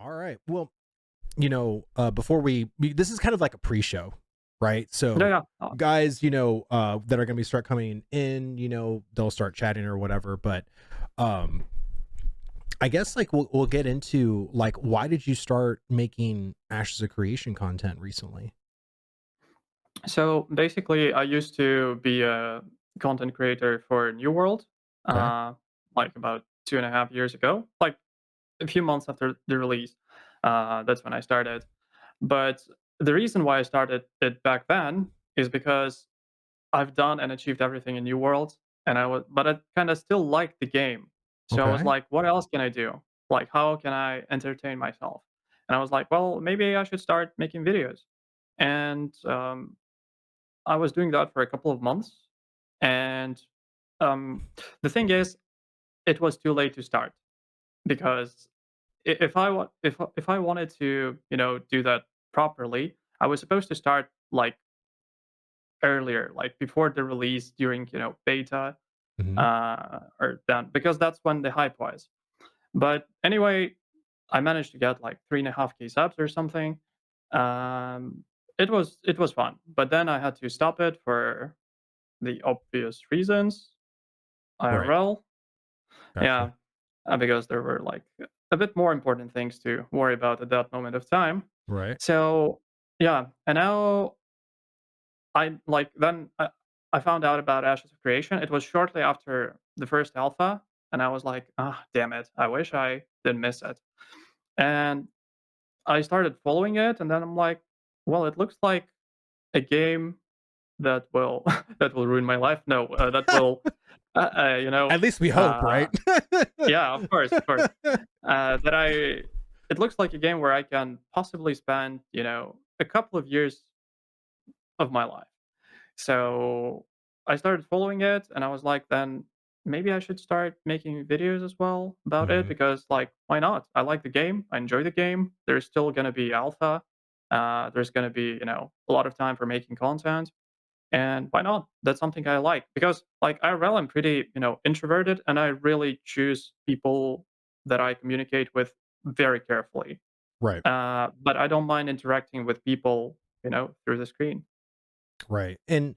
All right. Well, before this is kind of like a pre-show, right? Yeah, So yeah. guys, that are going to be start coming in, they'll start chatting or whatever. But um, I guess like we'll get into like, why did you start making Ashes of Creation content recently? So basically, I used to be a content creator for New World, Okay. uh, like about 2.5 years ago, like a few months after the release. That's when I started. But the reason why I started it back then is because I've done and achieved everything in New World, but I kind of still liked the game. So I was Okay. like, what else can I do? Like, how can I entertain myself? And I was like, well, maybe I should start making videos. And I was doing that for a couple of months, and um, the thing is, it was too late to start because if I wanted to, do that properly, I was supposed to start like earlier, like before the release, during beta, Hmm. or then because that's when the hype was. But anyway, I managed to get like 3.5K subs or something. Um, it was fun, but then I had to stop it for the obvious reasons, Right. IRL. Yeah, Gotcha. because there were like a bit more important things to worry about at that moment of time. Right. So yeah, and now I found out about Ashes of Creation. It was shortly after the first alpha, and I was like, ah, damn it! I wish I didn't miss it. And I started following it, and then I'm like, well, it looks like a game that will that will ruin my life. No, that will, uh, uh, you know, At least we hope, uh, right? yeah, of course, of course. That I It looks like a game where I can possibly spend, a couple of years of my life. So I started following it, and I was like, then maybe I should start making videos as well about it Hmm. because, like, why not? I like the game. I enjoy the game. There's still gonna be alpha. There's gonna be, a lot of time for making content, and why not? That's something I like because, like, IRL, I'm pretty, introverted, and I really choose people that I communicate with very carefully. Right. But I don't mind interacting with people, through the screen. Right. And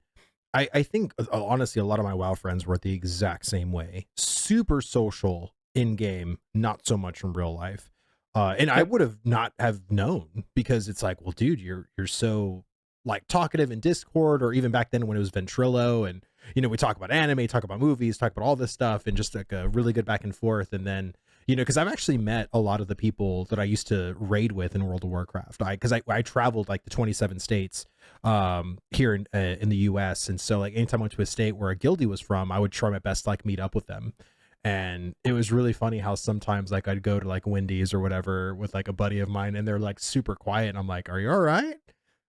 I think honestly, a lot of my WoW friends were the exact same way. Super social in game, not so much in real life. And I Yep. would have not have known because it's like, well, dude, you're so like talkative in Discord, or even back then when it was Ventrilo, and we talk about anime, talk about movies, talk about all this stuff, and just like a really good back and forth. And then because I've actually met a lot of the people that I used to raid with in World of Warcraft. I traveled like the 27 states here in the US, and so like anytime I went to a state where a guildie was from, I would try my best to like meet up with them. And it was really funny how sometimes like I'd go to like Wendy's or whatever with like a buddy of mine, and they're like super quiet, and I'm like, are you all right?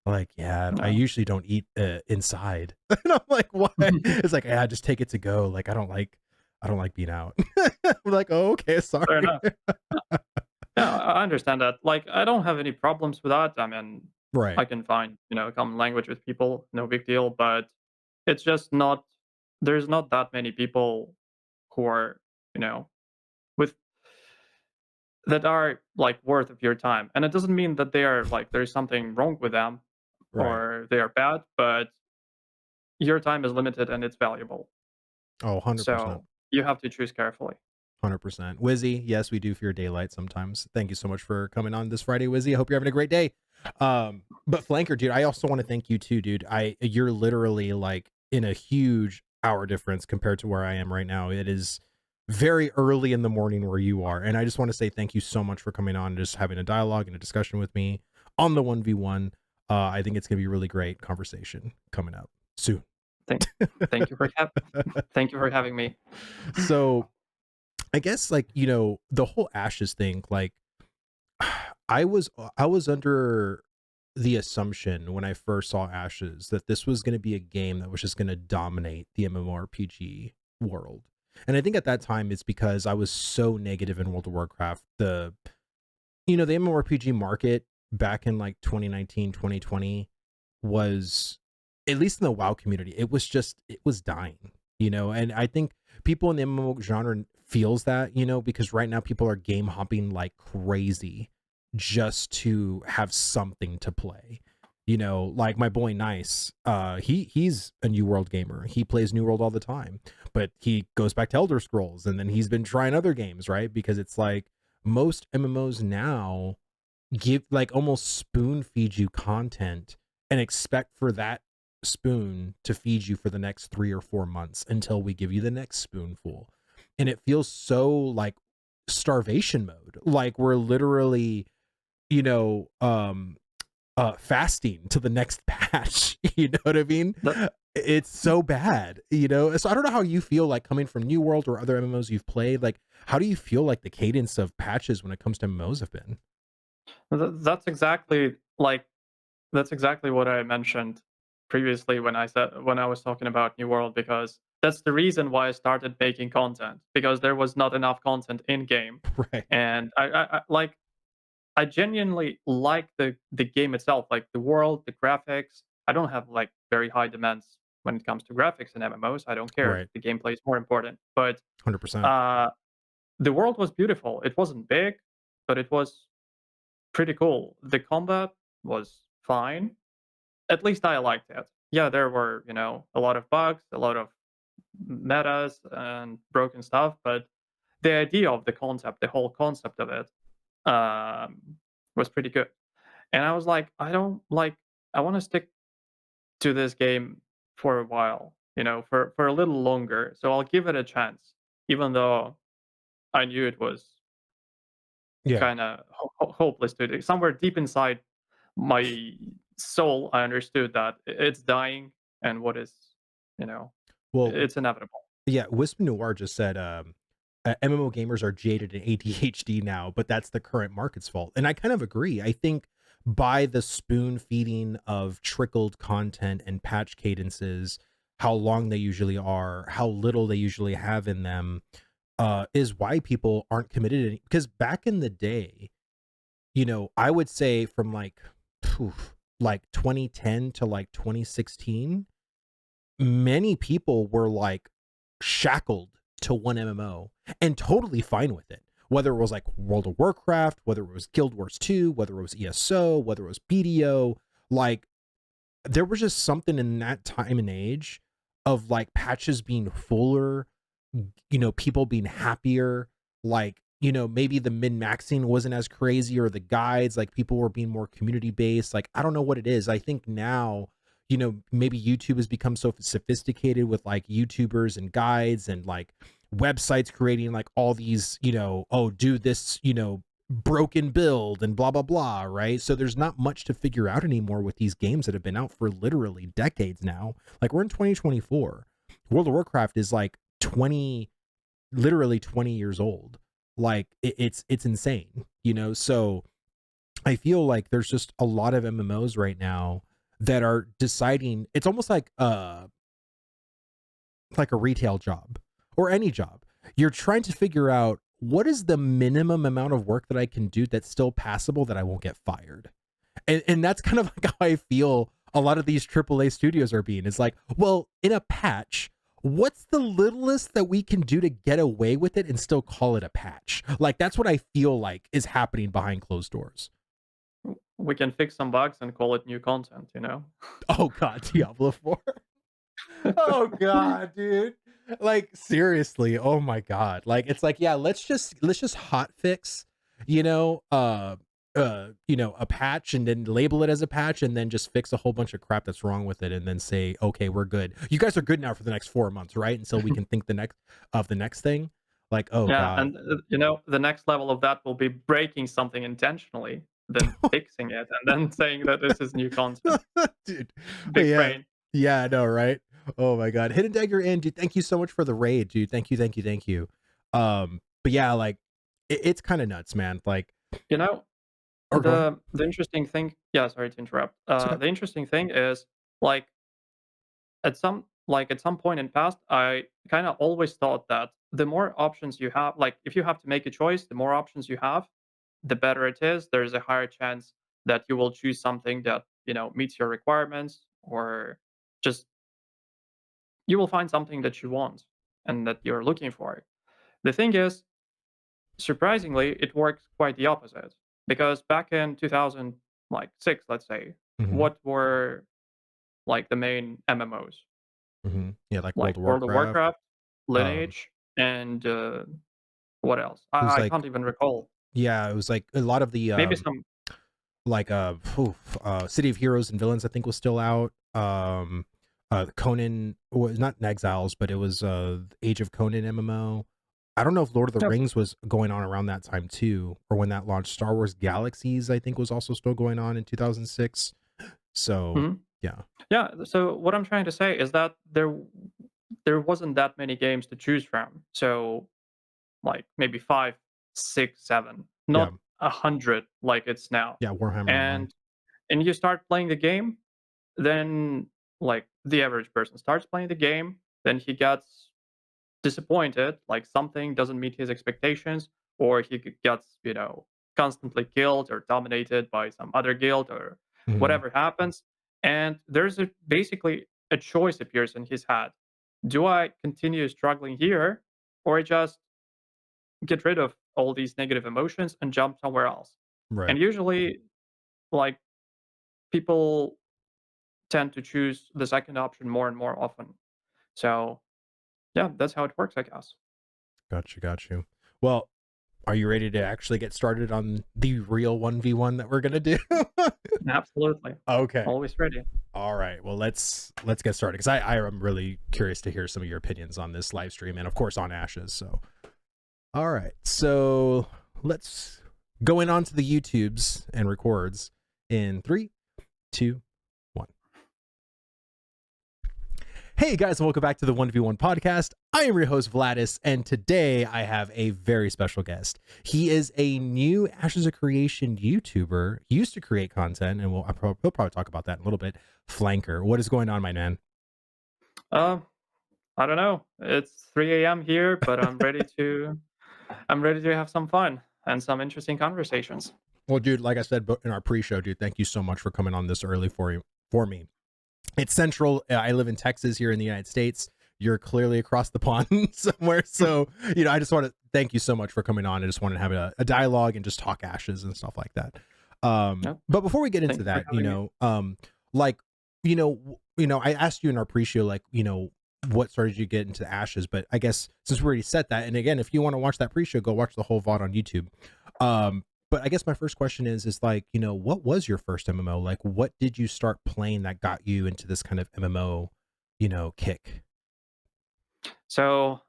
Like, yeah, I No. usually don't eat inside. And I'm like, what? It's like, yeah, just take it to go. Like, I don't like being out. I'm like, oh, okay, Fair sorry. enough. Yeah, I understand that. Like, I don't have any problems with that. I mean, Right. I can find, a common language with people, no big deal. But it's just not. There's not that many people who are, you know, with that are like worth of your time. And it doesn't mean that they are like there's something wrong with them Right. or they are bad, but your time is limited and it's valuable. Oh, 100%. So you have to choose carefully. 100%. Wizzy, yes, we do fear daylight sometimes. Thank you so much for coming on this Friday, Wizzy. I hope you're having a great day. But Flanker, dude, I also want to thank you too, dude. You're literally like in a huge hour difference compared to where I am right now. It is very early in the morning where you are. And I just want to say thank you so much for coming on and just having a dialogue and a discussion with me on the 1v1. I think it's gonna be a really great conversation coming up soon. Thank, thank you for thank you for having me. So I guess like, the whole Ashes thing, like I was under the assumption when I first saw Ashes that this was going to be a game that was just going to dominate the MMORPG world. And I think at that time it's because I was so negative in World of Warcraft. The MMORPG market back in like 2019, 2020 was, at least in the WoW community, it was dying, and I think people in the MMO genre feels that, because right now people are game hopping like crazy just to have something to play. You know, like my boy Nice, he's a New World gamer. He plays New World all the time, but he goes back to Elder Scrolls, and then he's been trying other games, right? Because it's like most MMOs now give like almost spoon feed you content and expect for that spoon to feed you for the next 3 or 4 months until we give you the next spoonful. And it feels so like starvation mode. Like we're literally, you know, fasting to the next patch. You know what I mean? That, It's so bad, you know. So I don't know how you feel like coming from New World or other MMOs you've played. Like, how do you feel like the cadence of patches when it comes to MMOs have been? that's exactly like that's exactly what I mentioned previously when I was talking about New World, because that's the reason why I started making content, because there was not enough content in game, Right, and I genuinely like the game itself, like the world, the graphics. I don't have like very high demands when it comes to graphics in MMOs. I don't care. right, The gameplay is more important. But 100%. uh, the world was beautiful. It wasn't big, but it was pretty cool. The combat was fine. At least I liked it. Yeah, there were, a lot of bugs, a lot of metas and broken stuff, but the idea of the concept, the whole concept of it, um, was pretty good. And I was like, I want to stick to this game for a while, for a little longer. So I'll give it a chance, even though I knew it was Yeah. kind of hopeless to do. Somewhere deep inside my soul, I understood that it's dying, and what is, you know, Well, it's inevitable. yeah, Wisp Noir just said MMO gamers are jaded and ADHD now, but that's the current market's fault. And I kind of agree. I think by the spoon feeding of trickled content and patch cadences, how long they usually are, how little they usually have in them, is why people aren't committed. Because back in the day, you know, I would say from like 2010 to like 2016, many people were like shackled to one MMO and totally fine with it. Whether it was like World of Warcraft, whether it was Guild Wars 2, whether it was ESO, whether it was BDO, like there was just something in that time and age of like patches being fuller, you know, people being happier, like, you know, maybe the min-maxing wasn't as crazy or the guides, like people were being more community based. Like, I don't know what it is. I think now, you know, maybe YouTube has become so sophisticated with like YouTubers and guides and like websites creating like all these, you know, oh, do this, you know, broken build and blah blah blah, right? So there's not much to figure out anymore with these games that have been out for literally decades now. Like we're in 2024. World of Warcraft is like 20, literally 20 years old. Like it's insane, you know. So I feel like there's just a lot of MMOs right now that are deciding, it's almost like a retail job or any job. You're trying to figure out what is the minimum amount of work that I can do that's still passable that I won't get fired. And that's kind of like how I feel a lot of these AAA studios are being. It's like, well, in a patch, what's the littlest that we can do to get away with it and still call it a patch? Like that's what I feel like is happening behind closed doors. We can fix some bugs and call it new content, Oh god, Diablo 4. Oh god, dude. Like seriously, oh my god. Like it's like, yeah, let's just hot fix, you know, you know, a patch and then label it as a patch and then just fix a whole bunch of crap that's wrong with it and then say, "Okay, we're good. You guys are good now for the next 4 months, right?" Until we can think the next thing. Like, oh Yeah, god. and the next level of that will be breaking something intentionally, then fixing it, and then saying that this is new content. Dude. Big Yeah. brain. Yeah, I know, right? Oh my god. Hidden Dagger in, dude. Thank you so much for the raid, dude. Thank you, thank you, thank you. But yeah, like it's kind of nuts, man. Like, You know, or go ahead. the interesting thing. Yeah, sorry to interrupt. It's okay. The interesting thing is, like, at some point in past, I kind of always thought that the more options you have, like if you have to make a choice, the more options you have, the better it is. There's a higher chance that you will choose something that meets your requirements, or just you will find something that you want and that you're looking for. The thing is, surprisingly, it works quite the opposite. Because back in 2006, let's say, Hmm. what were like the main MMOs? Hmm. Yeah, like World Like of World of Warcraft. Warcraft, Um, Lineage, and what else? it was I like, can't even recall. yeah, it was like a lot of the Maybe some. like City of Heroes and Villains, I think, was still out. Conan was not in Exiles, but it was Age of Conan MMO. I don't know if Lord of the Yep. Rings was going on around that time too, or when that launched. Star Wars Galaxies, I think, was also still going on in 2006. So Mhm. yeah. Yeah. So what I'm trying to say is that there wasn't that many games to choose from. So like maybe five, six, seven, Yeah, not 100 like it's now. yeah, Warhammer Online. And you start playing the game, then like the average person starts playing the game, then he gets disappointed, like something doesn't meet his expectations, or gets, constantly killed or dominated by some other guild or Mhm. whatever happens. And there's basically a choice appears in his head. Do I continue struggling here, or just get rid of all these negative emotions and jump somewhere else? Right. And usually, like, people tend to choose the second option more and more often. So, yeah, that's how it works, I guess. Got you. Well, are you ready to actually get started on the real 1v1 that we're gonna do? Absolutely. Okay. Always ready. All right. Well, let's get started because I am really curious to hear some of your opinions on this live stream and of course on Ashes. So, all right. So let's go in onto the YouTubes and records in 3, 2, 1. Hey guys, welcome back to the 1v1 podcast. I am your host Vlhadus, and today I have a very special guest. He is a new Ashes of Creation YouTuber. He used to create content, and we'll probably talk about that in a little bit. Flanker, what is going on, my man? Uh, I don't know. It's 3 a.m. here, but I'm ready to have some fun and some interesting conversations. Well, dude, like I said in our pre-show, dude, thank you so much for coming on this early for me. It's central. I live in Texas here in the United States. You're clearly across the pond somewhere. So, I just want to thank you so much for coming on. I just want to have a dialogue and just talk Ashes and stuff like that. Yep. But before we get Thank into you for that, having me. like, I asked you in our pre-show, like, what started you get into Ashes, but I guess since we already said that, and again, if you want to watch that pre-show, go watch the whole VOD on YouTube. But I guess my first question is like, what was your first MMO? Like, what did you start playing that got you into this kind of MMO, kick? So,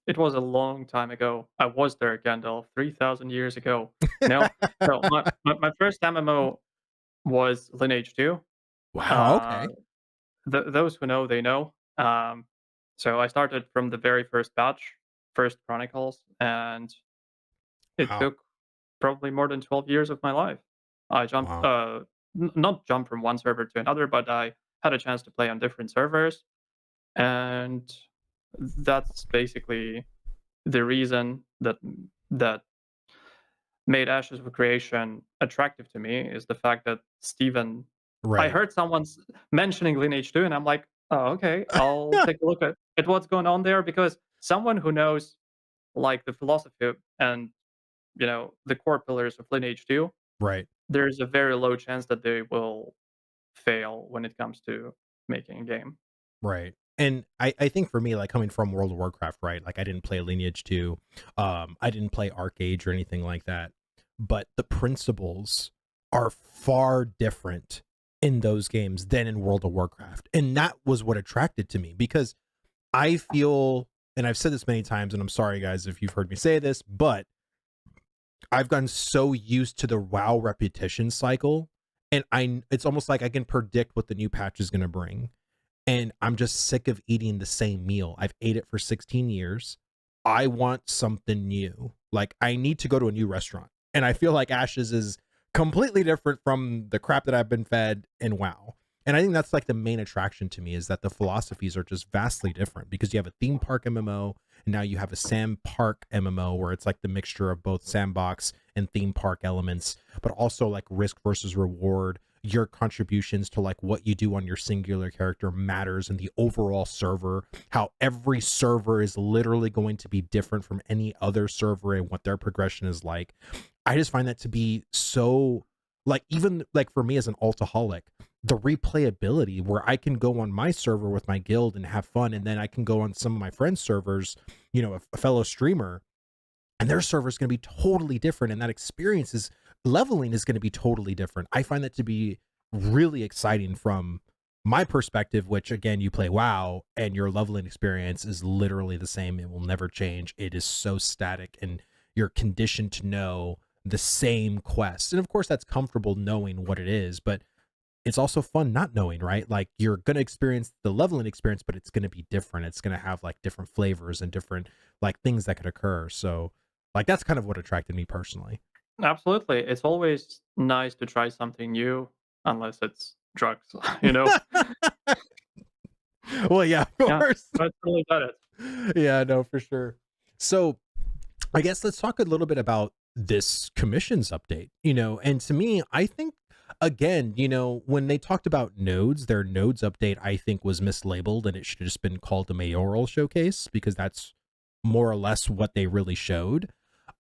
it was a long time ago. I was there, Gandalf, 3,000 years ago. No, so my first MMO was Lineage 2. Wow. Uh, Okay. those who know, they know. So I started from the very first batch, first Chronicles, and it Wow. took probably more than 12 years of my life. I jumped, Wow. not jumped from one server to another, but I had a chance to play on different servers, and that's basically the reason that made Ashes of Creation attractive to me is the fact that Steven. I Right. heard someone's mentioning Lineage 2, and I'm like, oh, okay, I'll take a look at what's going on there because someone who knows like the philosophy and the core pillars of Lineage 2, Right. there's a very low chance that they will fail when it comes to making a game. Right. And I think for me, like coming from World of Warcraft, right? Like I didn't play Lineage 2. I didn't play Arcade or anything like that. But the principles are far different in those games than in World of Warcraft. And that was what attracted to me because I feel, and I've said this many times, and I'm sorry guys if you've heard me say this, but I've gotten so used to the WoW repetition cycle, and it's almost like I can predict what the new patch is going to bring. And I'm just sick of eating the same meal. I've ate it for 16 years. I want something new. Like I need to go to a new restaurant. And I feel like Ashes is completely different from the crap that I've been fed in WoW. And I think that's like the main attraction to me is that the philosophies are just vastly different because you have a theme park MMO and now you have a Sam Park MMO where it's like the mixture of both sandbox and theme park elements, but also like risk versus reward. your contributions to like what you do on your singular character matters in the overall server, how every server is literally going to be different from any other server and what their progression is like. I just find that to be so, like, even like for me as an altaholic, the replayability where I can go on my server with my guild and have fun, and then I can go on some of my friends' servers, you know, a fellow streamer, and their server is going to be totally different, and that experience is leveling is going to be totally different. I find that to be really exciting from my perspective, which again, you play WoW and your leveling experience is literally the same. It will never change. It is so static, and you're conditioned to know the same quest. And of course that's comfortable knowing what it is, but it's also fun not knowing, right? Like, you're going to experience the leveling experience, but it's going to be different. It's going to have like different flavors and different like things that could occur. So like that's kind of what attracted me personally. Absolutely. It's always nice to try something new, unless it's drugs, you know? Well, yeah, of Yeah, course. I totally get it. Yeah, no, for sure. So I guess let's talk a little bit about this commissions update, you know, and to me, I think again, you know, when they talked about nodes, their nodes update, I think was mislabeled and it should have just been called the mayoral showcase because that's more or less what they really showed.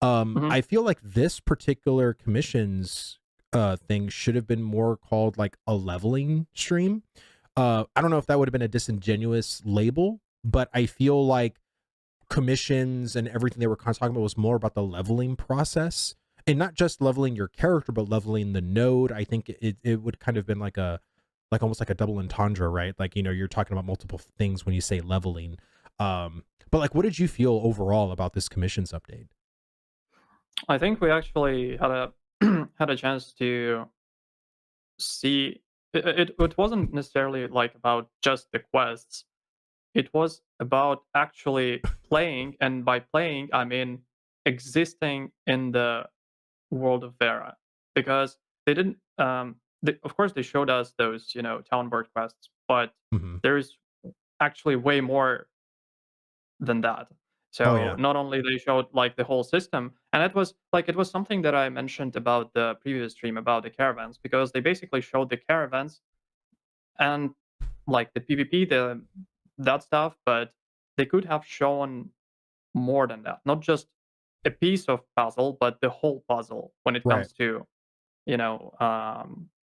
Mhm. I feel like this particular commissions thing should have been more called like a leveling stream. I don't know if that would have been a disingenuous label, but I feel like commissions and everything they were kind of talking about was more about the leveling process, and not just leveling your character, but leveling the node. I think it would kind of been like a, like almost like a double entendre, right? Like, you know, you're talking about multiple things when you say leveling. But like, what did you feel overall about this commissions update? I think we actually had a had a chance to see it wasn't necessarily, like, about just the quests. It was about actually playing, and by playing, I mean existing in the world of Verra. Because they didn't, they, of course, they showed us those, you know, town board quests, but Hmm. there's actually way more than that. Oh So yeah. not only they showed like the whole system, and it was like it was something that I mentioned about the previous stream about the caravans, because they basically showed the caravans and like the PvP, the that stuff, but they could have shown more than that. Not just a piece of puzzle, but the whole puzzle when it Right. comes to, you know,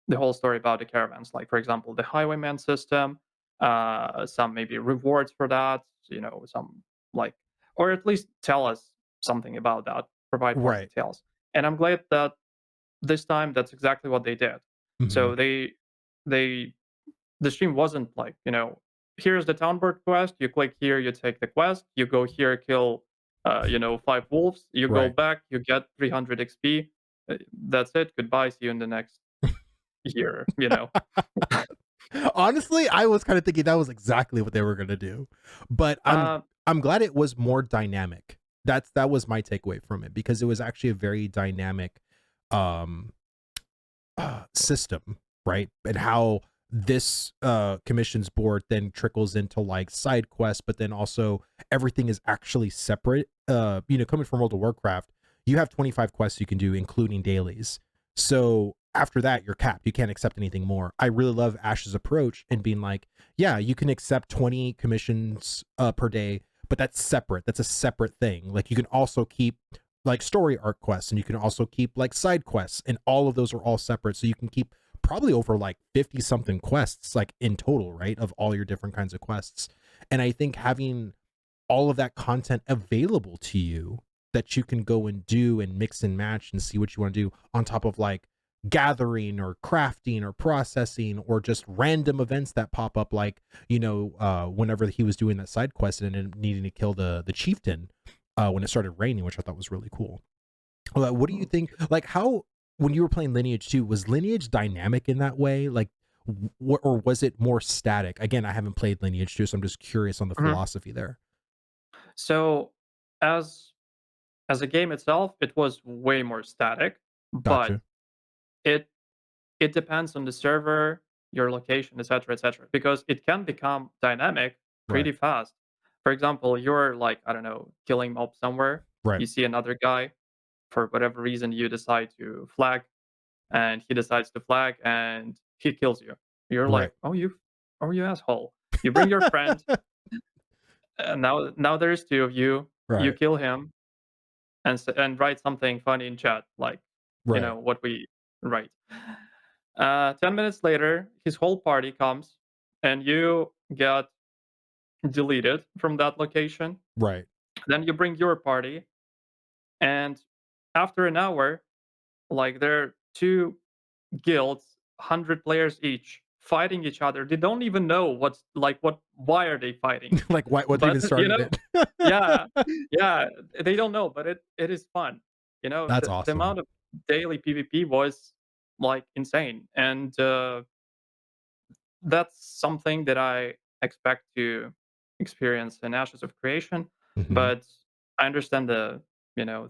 the whole story about the caravans. Like, for example, the highwayman system, some maybe rewards for that, you know, some like, or at least tell us something about that, provide more Right. details. And I'm glad that this time that's exactly what they did. Hmm. So they the stream wasn't like, you know, here's the town bird quest. You click here, you take the quest. You go here, kill, you know, 5 wolves. You go Right. back, you get 300 XP. That's it. Goodbye. See you in the next year. You know. Honestly, I was kind of thinking that was exactly what they were gonna do, but Uh, I'm glad it was more dynamic. That was my takeaway from it, because it was actually a very dynamic um system, right? And how this commissions board then trickles into like side quests, but then also everything is actually separate. You know, coming from World of Warcraft, you have 25 quests you can do, including dailies. So after that, you're capped. You can't accept anything more. I really love Ash's approach and being like, yeah, you can accept 20 commissions per day, but that's separate. That's a separate thing. Like, you can also keep like story arc quests, and you can also keep like side quests, and all of those are all separate. So you can keep probably over like 50 something quests like in total, right? Of all your different kinds of quests. And I think having all of that content available to you that you can go and do and mix and match and see what you want to do, on top of like gathering or crafting or processing or just random events that pop up, like, you know, whenever he was doing that side quest and needing to kill the chieftain when it started raining, which I thought was really cool. What do you think, like, how, when you were playing Lineage 2, was Lineage dynamic in that way, like, or was it more static? Again, I haven't played Lineage 2, so I'm just curious on the mhm. philosophy there. So as as a game itself, it was way more static, but Gotcha. it it depends on the server, your location, etc., etc. Because it can become dynamic Right. pretty fast. For example, you're like, I don't know, killing mob somewhere. Right. You see another guy, for whatever reason, you decide to flag, and he decides to flag, and he kills you. You're Right. like, oh you asshole. You bring your friend, and now there's two of you. You Right. kill him and write something funny in chat, like Right. what we write. 10 minutes later, his whole party comes, and you get deleted from that location. Right. Then you bring your party, and after an hour, like there are two guilds, 100 players each, fighting each other. They don't even know why are they fighting? Like what But even started it? yeah, yeah, they don't know, but it is fun. That's The awesome. amount of daily PvP was like insane, and that's something that I expect to experience in Ashes of Creation. Hmm. But I understand the you know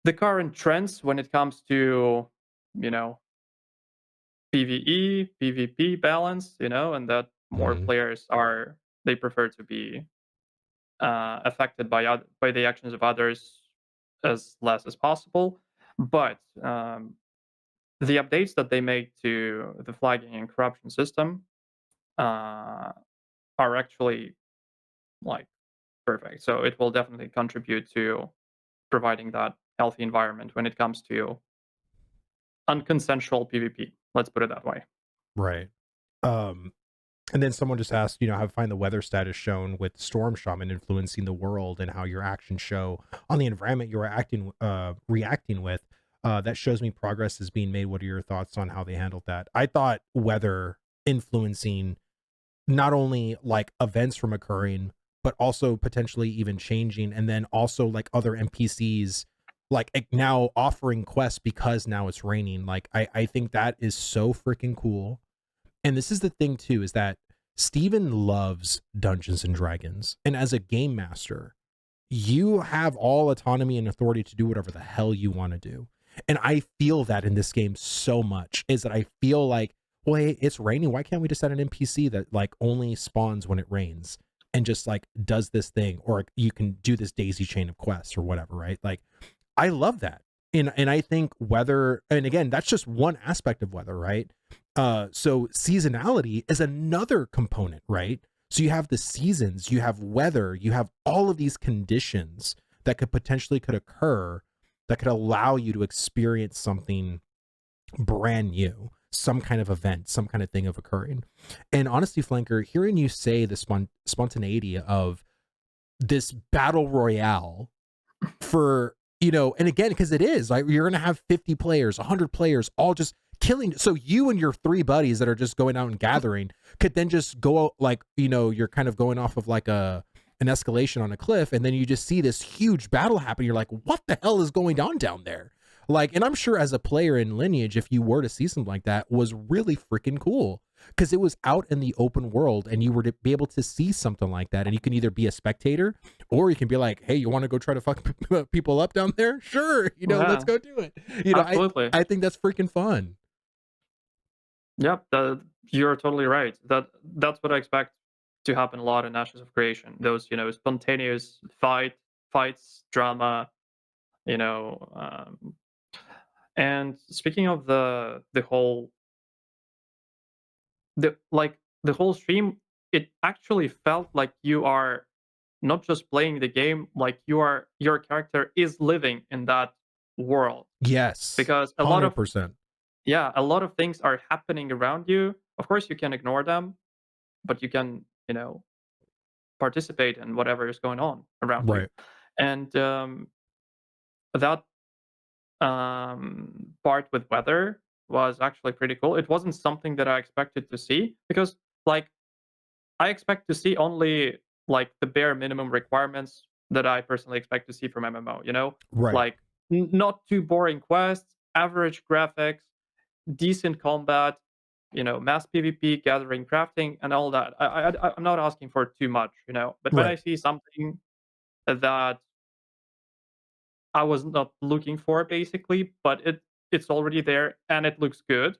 the current trends when it comes to you know PvE, PvP balance, and that more Hmm. players they prefer to be affected by the actions of others as less as possible. But the updates that they made to the flagging and corruption system uh, are actually like perfect. So it will definitely contribute to providing that healthy environment when it comes to unconsensual PvP. Let's put it that way. Right. Um, and then someone just asked, how to find the weather status shown with Storm Shaman influencing the world and how your actions show on the environment you're reacting with. That shows me progress is being made. What are your thoughts on how they handled that? I thought weather influencing not only like events from occurring, but also potentially even changing, and then also like other NPCs now offering quests because now it's raining. Like I think that is so freaking cool. And this is the thing too, is that Steven loves Dungeons and Dragons. And as a game master, you have all autonomy and authority to do whatever the hell you want to do. And I feel that in this game so much, is that I feel like, well, hey, it's raining. Why can't we just add an NPC that like only spawns when it rains and just like does this thing? Or you can do this daisy chain of quests or whatever, right? Like, I love that. And I think weather, and again, that's just one aspect of weather, right? So seasonality is another component, right? So you have the seasons, you have weather, you have all of these conditions that could occur that could allow you to experience something brand new, some kind of event, some kind of thing of occurring. And honestly, Flanker, hearing you say the spontaneity of this battle royale for, and again, because it is like you're gonna have 50 players, 100 players all just killing. So you and your three buddies that are just going out and gathering could then just go out, like, you're kind of going off of like an escalation on a cliff, and then you just see this huge battle happen. You're like, what the hell is going on down there? Like, and I'm sure as a player in Lineage, if you were to see something like that, was really freaking cool, because it was out in the open world and you were to be able to see something like that. And you can either be a spectator or you can be like, hey, you want to go try to fuck people up down there? Sure. Let's Yeah, go do it. absolutely. I think that's freaking fun. Yep, you're totally right. That's what I expect to happen a lot in Ashes of Creation. Those spontaneous fights, drama. You know, and speaking of the whole stream, it actually felt like you are not just playing the game, like your character is living in that world, Yes. because a lot of 100%. yeah, a lot of things are happening around you. Of course, you can ignore them, but you can participate in whatever is going on around you, Right. and that part with weather was actually pretty cool. It wasn't something that I expected to see, because like I expect to see only like the bare minimum requirements that I personally expect to see from MMO, Right. like not too boring quests, average graphics, decent combat, mass PvP, gathering, crafting, and all that. I'm not asking for too much, but when I Right. see something that I was not looking for basically, but it's already there and it looks good,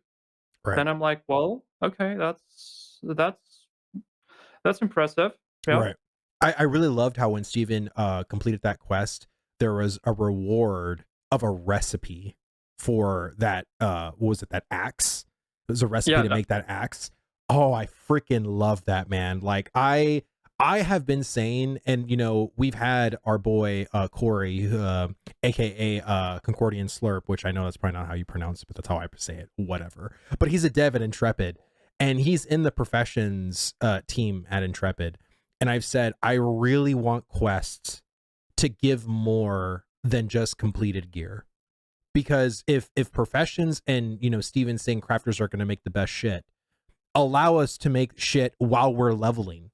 Right. then I'm like, well, okay, that's impressive. Yeah. Right. I really loved how when Steven completed that quest, there was a reward of a recipe for that what was it, that axe? There's a recipe Yeah, to make that axe. Oh, I freaking love that, man. Like I have been saying, and you know, we've had our boy Corey, aka Concordian Slurp, which I know that's probably not how you pronounce it, but that's how I say it. Whatever. But he's a dev at Intrepid, and he's in the professions team at Intrepid. And I've said I really want quests to give more than just completed gear, because if professions and, you know, Steven saying crafters are going to make the best shit, allow us to make shit while we're leveling.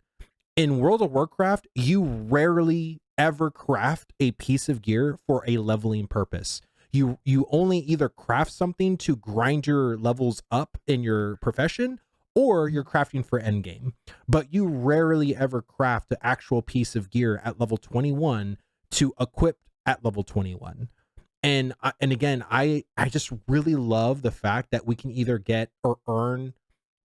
In World of Warcraft, you rarely ever craft a piece of gear for a leveling purpose. You only either craft something to grind your levels up in your profession, or you're crafting for endgame. But you rarely ever craft an actual piece of gear at level 21 to equip at level 21. And again, I just really love the fact that we can either get or earn,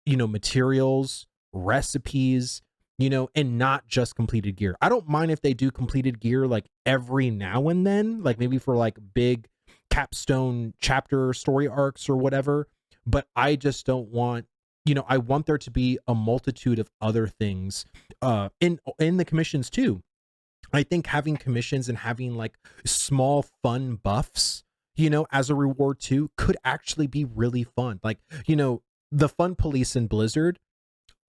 you know, materials, recipes, you know, and not just completed gear. I don't mind if they do completed gear like every now and then, like maybe for like big capstone chapter story arcs or whatever. But I just don't want, you know, I want there to be a multitude of other things in the commissions too. I think having commissions and having like small fun buffs, you know, as a reward too, could actually be really fun. Like, you know, the fun police in Blizzard,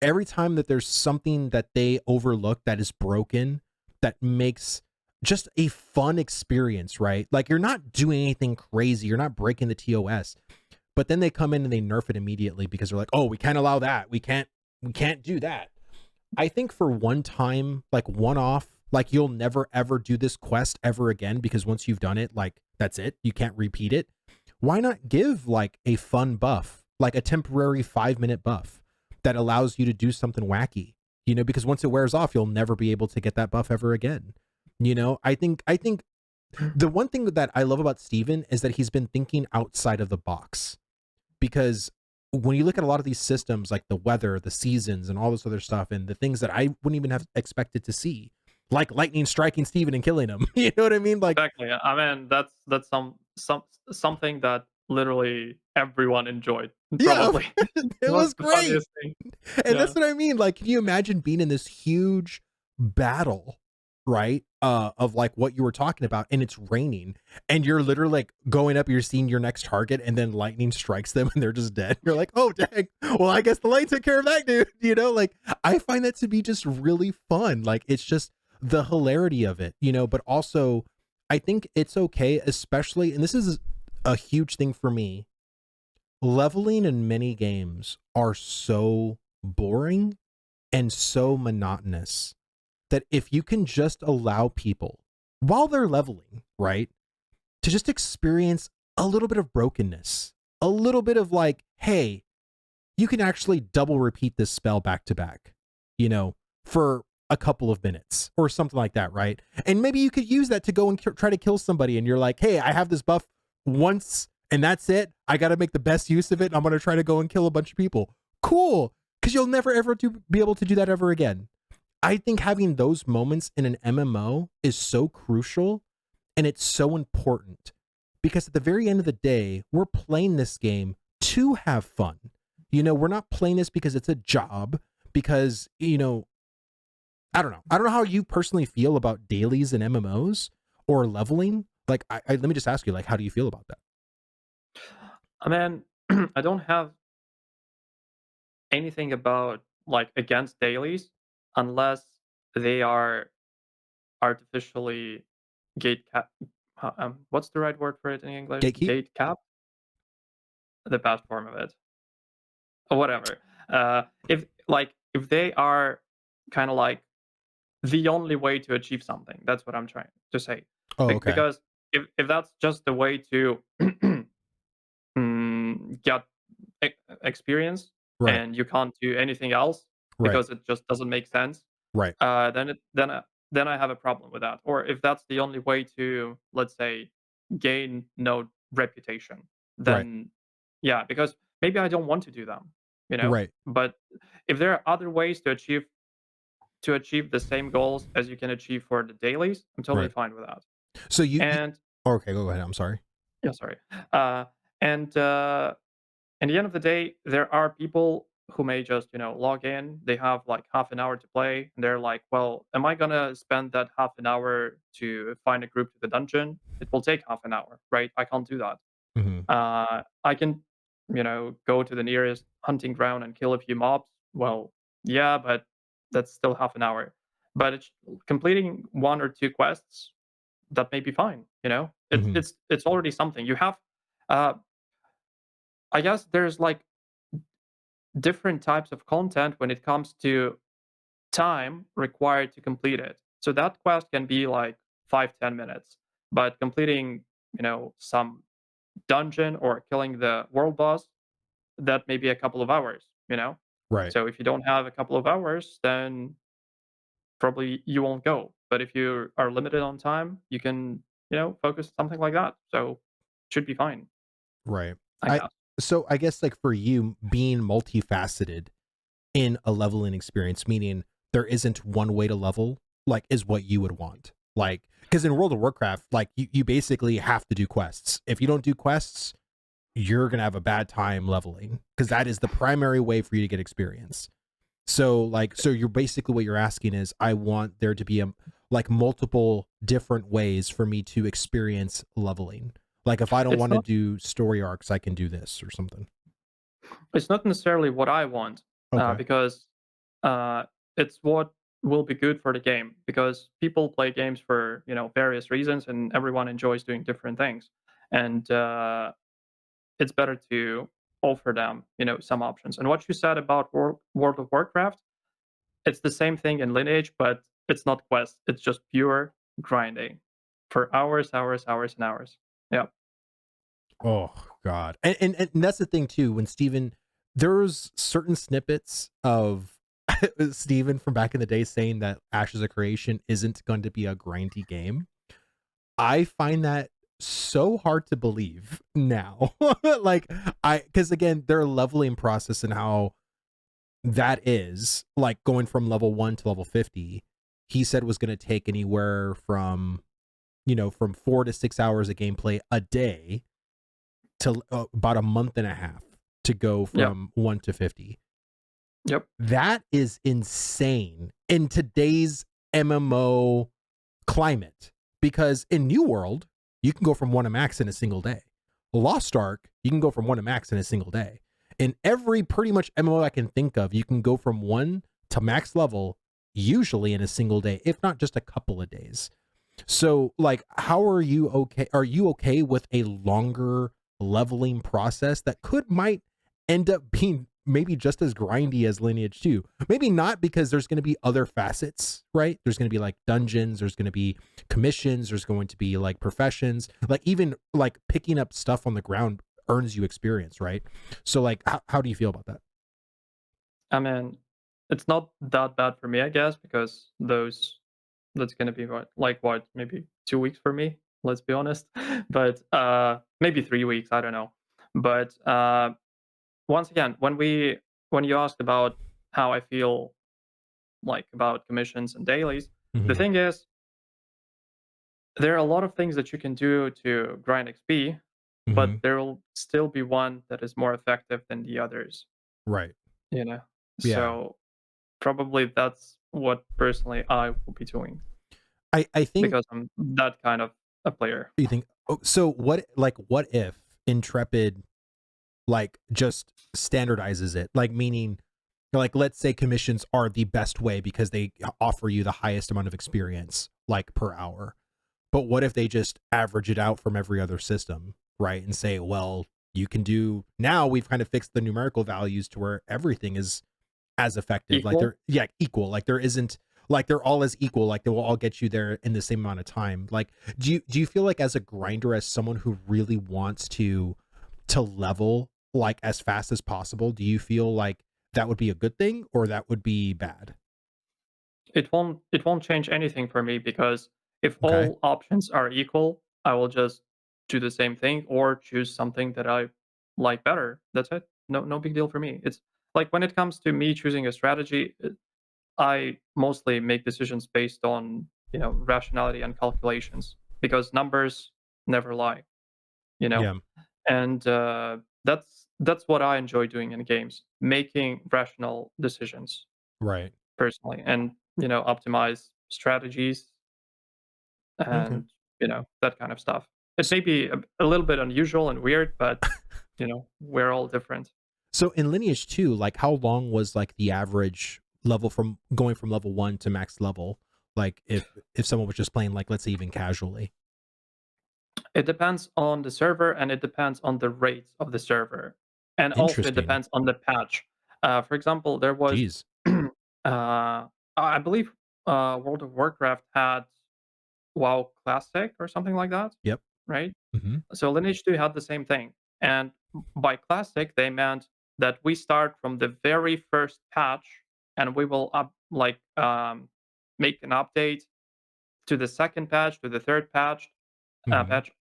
every time that there's something that they overlook that is broken, that makes just a fun experience, right? Like, you're not doing anything crazy, you're not breaking the TOS, but then they come in and they nerf it immediately because they're like, oh, we can't allow that, we can't do that. I think for one time, like one off, like you'll never ever do this quest ever again, because once you've done it, like that's it, you can't repeat it. Why not give like a fun buff, like a temporary 5-minute buff that allows you to do something wacky, you know, because once it wears off, you'll never be able to get that buff ever again. You know, I think the one thing that I love about Steven is that he's been thinking outside of the box, because when you look at a lot of these systems, like the weather, the seasons, and all this other stuff, and the things that I wouldn't even have expected to see, like lightning striking Steven and killing him. You know what I mean? Like, exactly. I mean, that's something that literally everyone enjoyed, yeah, probably. it It was was the great. funniest thing. And Yeah, that's what I mean. Like, can you imagine being in this huge battle, right? Of like what you were talking about, and it's raining, and you're literally like going up, you're seeing your next target, and then lightning strikes them and they're just dead. You're like, oh dang. Well, I guess the light took care of that dude. You know, like I find that to be just really fun. Like, it's just the hilarity of it, you know, but also I think it's okay, especially, and this is a huge thing for me. Leveling in many games are so boring and so monotonous that if you can just allow people while they're leveling, right, to just experience a little bit of brokenness, a little bit of like, hey, you can actually double repeat this spell back to back, you know, for a couple of minutes or something like that, right? And maybe you could use that to go and try to kill somebody, and you're like, hey, I have this buff once and that's it. I got to make the best use of it. I'm going to try to go and kill a bunch of people. Cool. Because you'll never ever be able to do that ever again. I think having those moments in an MMO is so crucial, and it's so important, because at the very end of the day, we're playing this game to have fun. You know, we're not playing this because it's a job, because, you know, I don't know. I don't know how you personally feel about dailies and MMOs or leveling. Like, let me just ask you, like, how do you feel about that? I mean, I don't have anything about like against dailies unless they are artificially gate cap. What's the right word for it in English? Gatekeep? Gate cap, the best form of it, or whatever. If they are kind of like the only way to achieve something, that's what I'm trying to say. Oh, okay. Because if that's just the way to get experience, Right. and you can't do anything else Right. because it just doesn't make sense, Right. then I have a problem with that. Or if that's the only way to, let's say, gain no reputation, Right. then yeah, because maybe I don't want to do them, you know. Right. But if there are other ways to achieve the same goals as you can achieve for the dailies, I'm totally Right. fine with that. So you And okay, go ahead. I'm sorry. yeah, sorry. Uh, and in the end of the day, there are people who may just, log in, they have like half an hour to play, and they're like, well, am I gonna spend that half an hour to find a group to the dungeon? It will take half an hour, right? I can't do that. Hmm. I can, go to the nearest hunting ground and kill a few mobs. Well, yeah, but that's still half an hour. But completing one or two quests, that may be fine. Hmm. It's already something. You have, uh, I guess, there's like different types of content when it comes to time required to complete it. So that quest can be like 5-10 minutes, but completing, some dungeon or killing the world boss, that may be a couple of hours. Right. So if you don't have a couple of hours, then probably you won't go. But if you are limited on time, you can, focus something like that. So should be fine, Right. I I guess. so I guess like for you being multifaceted in a leveling experience, meaning there isn't one way to level, like is what you would want. Like, because in World of Warcraft, like you basically have to do quests. If you don't do quests, you're gonna have a bad time leveling because that is the primary way for you to get experience. So like, so you're basically what you're asking is, I want there to be a like multiple different ways for me to experience leveling. Like if I don't It's want to not do story arcs, I can do this or something. it's not necessarily what I want, Okay. because uh, it's what will be good for the game. Because people play games for various reasons, and everyone enjoys doing different things. And it's better to offer them some options. And what you said about World of Warcraft, it's the same thing in Lineage, but it's not quests. It's just pure grinding for hours, hours, hours, and hours. Yeah. Oh God. And that's the thing too, when Steven, there's certain snippets of Steven from back in the day saying that Ashes of Creation isn't going to be a grindy game. I find that so hard to believe now. Like because again, their leveling process and how that is like going from level 1 to level 50, he said was going to take anywhere from, from 4 to 6 hours of gameplay a day to about a month and a half to go Yep. from 1 to 50. Yep. That is insane in today's MMO climate, because in New World, you can go from 1 to max in a single day. Lost Ark, you can go from 1 to max in a single day. In every pretty much MMO I can think of, you can go from 1 to max level usually in a single day, if not just a couple of days. So, like, how are you okay? Are you okay with a longer leveling process that might end up being maybe just as grindy as Lineage 2? Maybe not, because there's going to be other facets, right? There's going to be like dungeons, there's going to be commissions, there's going to be like professions, like even like picking up stuff on the ground earns you experience, right? So, like, how do you feel about that? I mean, it's not that bad for me, I guess, because that's gonna be what, maybe 2 weeks for me. Let's be honest, but maybe 3 weeks. I don't know. But once again, when you asked about how I feel like about commissions and dailies, the Mm-hmm. thing is, there are a lot of things that you can do to grind XP, but Mm-hmm. there will still be one that is more effective than the others. Right. You know, Yeah. so probably that's what personally I will be doing I think because I'm that kind of a player. you think, oh, so what if Intrepid like just standardizes it, like meaning like let's say commissions are the best way because they offer you the highest amount of experience like per hour, but what if they just average it out from every other system, right, and say, well, you can do, now we've kind of fixed the numerical values to where everything is as effective, like Equal? they're, yeah, equal, like there isn't, like they're all as equal, like they will all get you there in the same amount of time. Like do you feel like as a grinder, as someone who really wants to level like as fast as possible, do you feel like that would be a good thing or that would be bad? It won't change anything for me because if Okay. all options are equal, I will just do the same thing or choose something that I like better. That's it. No big deal for me. It's like when it comes to me choosing a strategy, I mostly make decisions based on, rationality and calculations because numbers never lie, you know. Yeah. And that's what I enjoy doing in games, making rational decisions Right. personally, and optimize strategies Okay. and that kind of stuff. It may be a little bit unusual and weird, but we're all different. So in Lineage 2, like how long was like the average level from going from level 1 to max level? Like if someone was just playing like let's say even casually. It depends on the server, and it depends on the rates of the server, and also it Interesting. depends on the patch. For example, there was, Jeez. I believe, World of Warcraft had WoW Classic or something like that, Yep. right? Hmm. So Lineage 2 had the same thing, and by Classic they meant that we start from the very first patch, and we will make an update to the second patch, to the third Hmm. patch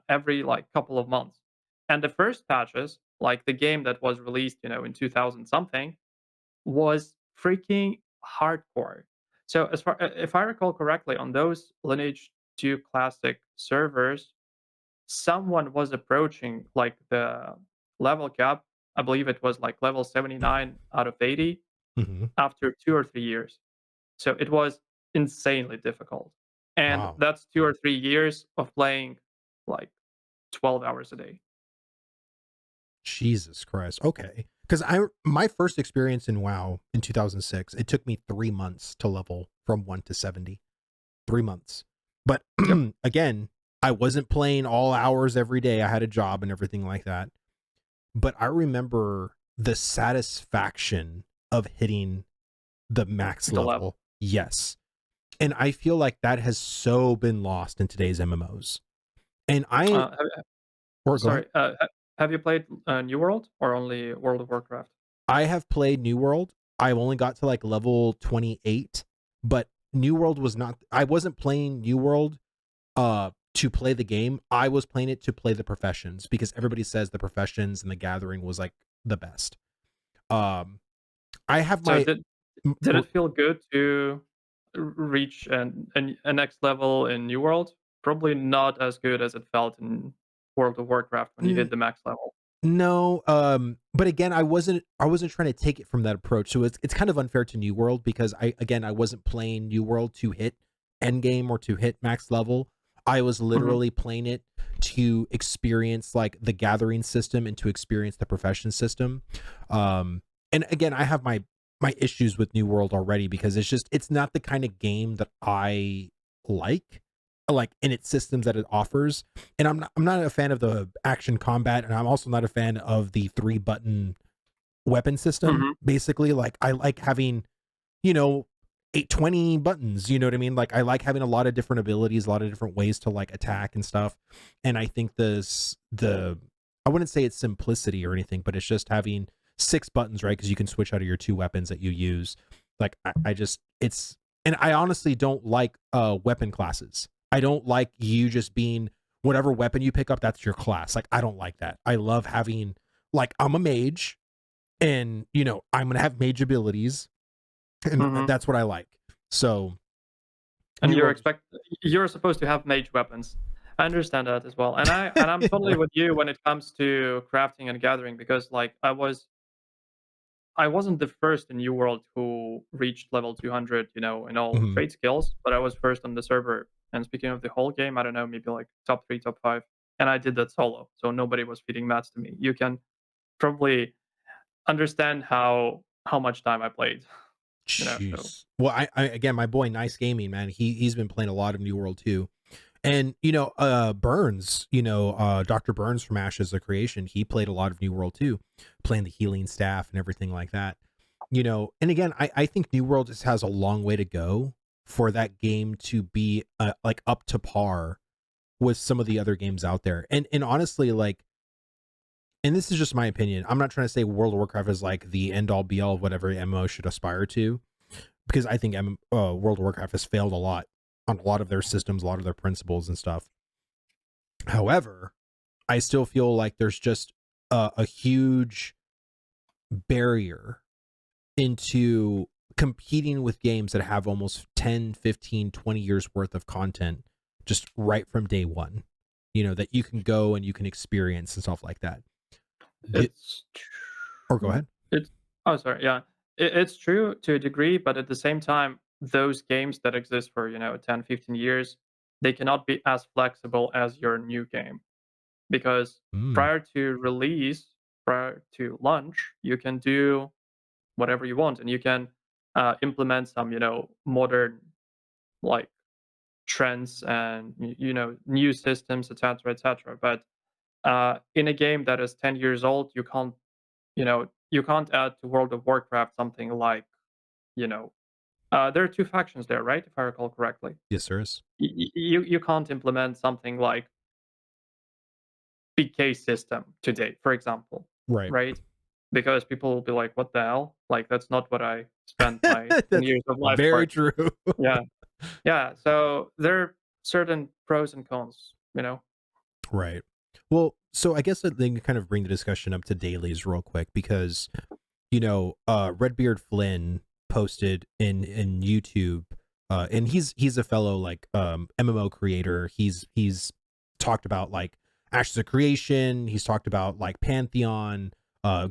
every couple of months. And the first patches, like the game that was released, in 2000 something, was freaking hardcore. So as far if I recall correctly, on those Lineage 2 classic servers, someone was approaching like the level cap. I believe it was like level 79 out of 80 Hmm. after 2 or 3 years. So it was insanely difficult. And Wow. that's 2 or 3 years of playing like 12 hours a day. Jesus Christ. Okay. Because my first experience in WoW in 2006, it took me 3 months to level from 1 to 70. 3 months. But Yep. again, I wasn't playing all hours every day. I had a job and everything like that. But I remember the satisfaction of hitting the max The level. level. Yes. And I feel like that has so been lost in today's MMOs. And I, Have or go ahead. sorry, have you played New World or only World of Warcraft? I have played New World. I've only got to like level 28, but New World was not, I wasn't playing New World to play the game. I was playing it to play the professions because everybody says the professions and the gathering was like the best. Um I have So my did it feel good to reach a next level in New World? Probably not as good as it felt in World of Warcraft when you hit the max level. no, but again, I wasn't trying to take it from that approach. So it's kind of unfair to New World because I wasn't playing New World to hit end game or to hit max level. I was Mhm. literally playing it to experience like the gathering system and to experience the profession system. And again, I have my issues with New World already because it's not the kind of game that I like in its systems that it offers. And I'm not a fan of the action combat, and I'm also not a fan of the 3 button weapon system. Mhm. Basically, like I like having, you know, 820 buttons, you know what I mean? Like I like having a lot of different abilities, a lot of different ways to like attack and stuff. And I think the I wouldn't say it's simplicity or anything, but it's just having 6 buttons, right? Because you can switch out of your 2 weapons that you use. Like I just it's and I honestly don't like weapon classes. I don't like you just being whatever weapon you pick up, that's your class. Like I don't like that. I love having like I'm a mage and I'm gonna have mage abilities and Mhm. that's what I like. So And New World, you're supposed to have mage weapons. I understand that as well. And I'm totally right? with you when it comes to crafting and gathering because I wasn't the first in New World who reached level 200, in all Mhm. trade skills, but I was first on the server. And speaking of the whole game, I don't know, maybe like top 3, top 5. And I did that solo, so nobody was feeding mats to me. You can probably understand how much time I played, so. Jeez. Well, I again, my boy, Nice Gaming, man, he's been playing a lot of New World too. And Burns, Dr. Burns from Ashes of Creation, he played a lot of New World too, playing the healing staff and everything like that. And again, I think New World just has a long way to go for that game to be like up to par with some of the other games out there. And honestly, like, and this is just my opinion. I'm not trying to say World of Warcraft is like the end all be all of whatever MMO should aspire to, because I think World of Warcraft has failed a lot on a lot of their systems, a lot of their principles and stuff. However, I still feel like there's just a huge barrier into competing with games that have almost 10, 15, 20 years worth of content just right from day one, that you can go and you can experience and stuff like that. It's Or go true. ahead. It's oh, sorry, yeah. It's true to a degree, but at the same time, those games that exist for, 10, 15 years, they cannot be as flexible as your new game because Mm, prior to release, prior to launch, you can do whatever you want, and you can, implement some, modern, like, trends and, new systems, etcetera, etcetera, but, in a game that is 10 years old, you can't add to World of Warcraft something like, you know, there are 2 factions there, right? If I recall correctly. yes, there is. You can't implement something like PK system today, for example, Right. right? Because people will be like, "What the hell? Like, that's not what I spent my 10 That's years of life very for." true. Yeah. Yeah, so there are certain pros and cons, you know? Right. Well, so I guess that they can kind of bring the discussion up to dailies real quick because Redbeard Flynn posted in YouTube, and he's a fellow like MMO creator. He's talked about like Ashes of Creation. He's talked about like Pantheon,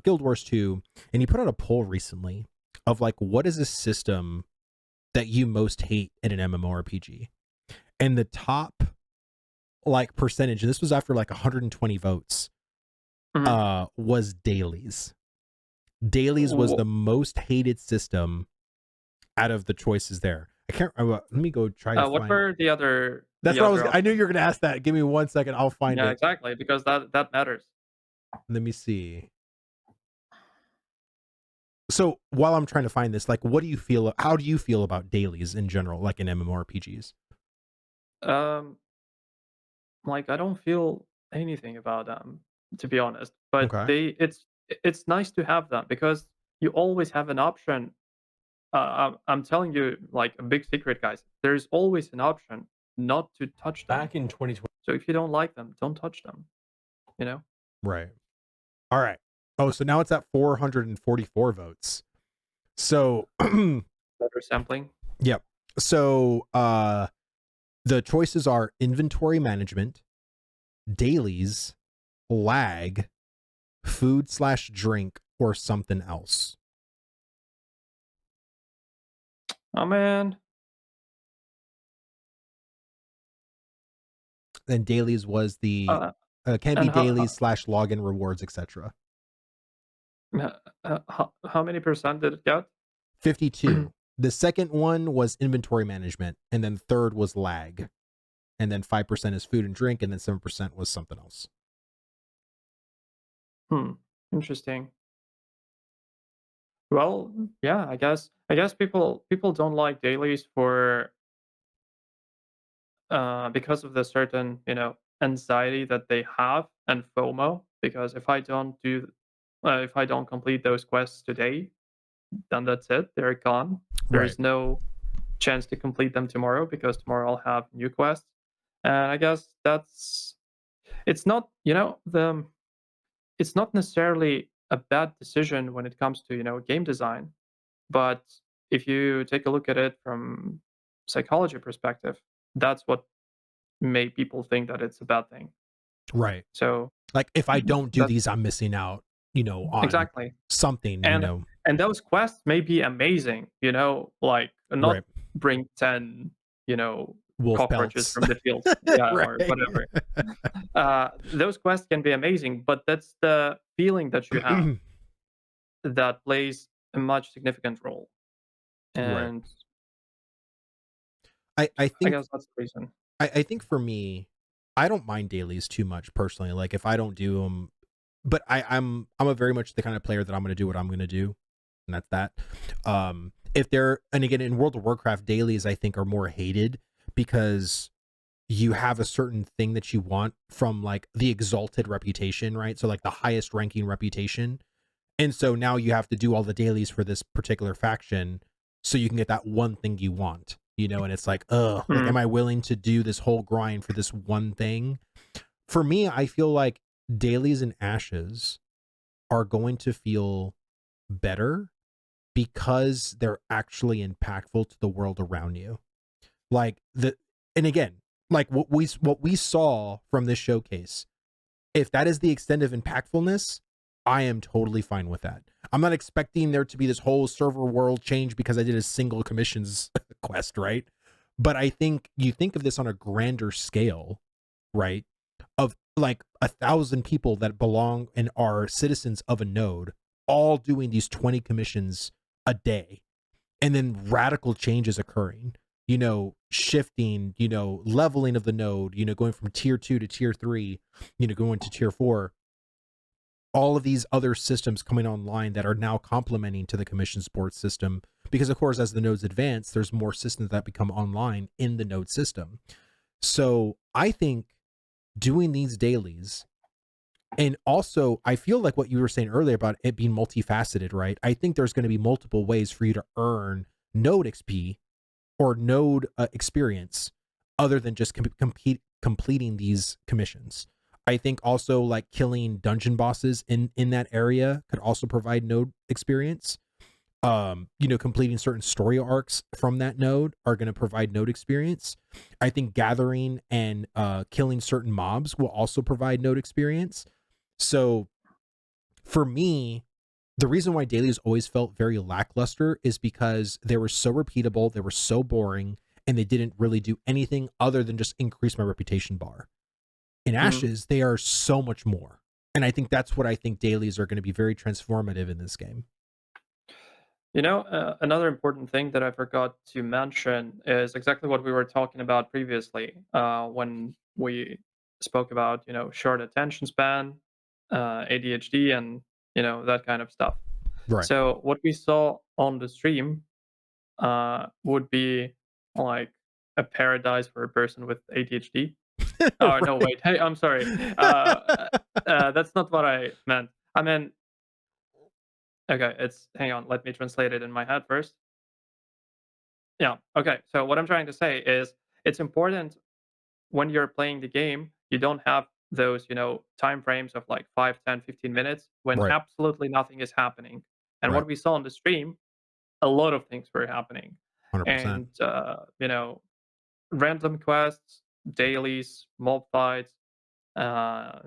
Guild Wars 2, and he put out a poll recently of like what is a system that you most hate in an MMORPG, and the top like percentage, and this was after like 120 votes, Mhm. was dailies. Dailies was W the most hated system out of the choices there. I can't let me go try to what find. were That's the what other I knew options? you were gonna ask that. Give me 1 second, I'll find Yeah, it. exactly, because that matters. Let me see. So while I'm trying to find this, like what do you feel, how do you feel about dailies in general, like in MMORPGs? Um, like, I don't feel anything about them, to be honest, but Okay. it's nice to have them because you always have an option. I'm telling you, like, a big secret, guys. There's always an option not to touch them. Back in 2020. So if you don't like them, don't touch them, you know? Right. All right. Oh, so now it's at 444 votes. So Better sampling. yep. So the choices are inventory management, dailies, lag, food/drink, or something else. Oh, man. And dailies was the Uh, can be and dailies slash login rewards, etc. how many percent did it get? 52. The second one was inventory management, and then third was lag, and then 5% is food and drink, and then 7% was something else. Hmm, interesting. Well, yeah, I guess people don't like dailies for because of the certain, anxiety that they have and FOMO. Because if I don't complete those quests today, then that's it. They're gone. There Right. is no chance to complete them tomorrow because tomorrow I'll have new quests. And I guess it's not, it's not necessarily a bad decision when it comes to, game design. But if you take a look at it from psychology perspective, that's what made people think that it's a bad thing. Right. So Like if I don't do that's these, I'm missing out, on exactly. something, And and those quests may be amazing, like not Right. bring 10, you know, Wolf cockroaches pelts. from the field, yeah, or Right. whatever. Those quests can be amazing, but that's the feeling that you have that plays a much significant role. Right. And I I think guess that's the reason. I think for me, I don't mind dailies too much personally. Like if I don't do them, but I'm a very much the kind of player that I'm going to do what I'm going to do, and that's that. If they're, and again in World of Warcraft, dailies I think are more hated because you have a certain thing that you want from like the exalted reputation, right? So like the highest ranking reputation, and so now you have to do all the dailies for this particular faction so you can get that one thing you want, and it's like, like, Mhm. am I willing to do this whole grind for this one thing? For me, I feel like dailies and ashes are going to feel better because they're actually impactful to the world around you. Like and again, like what we saw from this showcase, if that is the extent of impactfulness, I am totally fine with that. I'm not expecting there to be this whole server world change because I did a single commissions quest, right? But I think you think of this on a grander scale, right? Of like 1,000 people that belong and are citizens of a node, all doing these 20 commissions a day, and then radical changes occurring, shifting, leveling of the node, going from tier 2 to tier 3, going to tier 4, all of these other systems coming online that are now complementing to the commission sports system, because of course as the nodes advance there's more systems that become online in the node system. So I think doing these dailies, and also I feel like what you were saying earlier about it being multifaceted, right? I think there's going to be multiple ways for you to earn node XP or node experience other than just completing these commissions. I think also like killing dungeon bosses in that area could also provide node experience. Completing certain story arcs from that node are going to provide node experience. I think gathering and killing certain mobs will also provide node experience. So for me, the reason why dailies always felt very lackluster is because they were so repeatable, they were so boring, and they didn't really do anything other than just increase my reputation bar. In Ashes, they are so much more. And I think that's what I think dailies are going to be very transformative in this game. Another important thing that I forgot to mention is exactly what we were talking about previously when we spoke about, short attention span, ADHD, and, that kind of stuff. Right. So what we saw on the stream would be like a paradise for a person with ADHD. Oh, Right. no, wait. Hey, I'm sorry. That's not what I meant. I meant, okay, hang on, let me translate it in my head first. Yeah, okay. So what I'm trying to say is it's important when you're playing the game, you don't have those, time frames of like 5, 10, 15 minutes when Right. absolutely nothing is happening. And Right. what we saw on the stream, a lot of things were happening. 100%. And, random quests, dailies, mob fights, uh,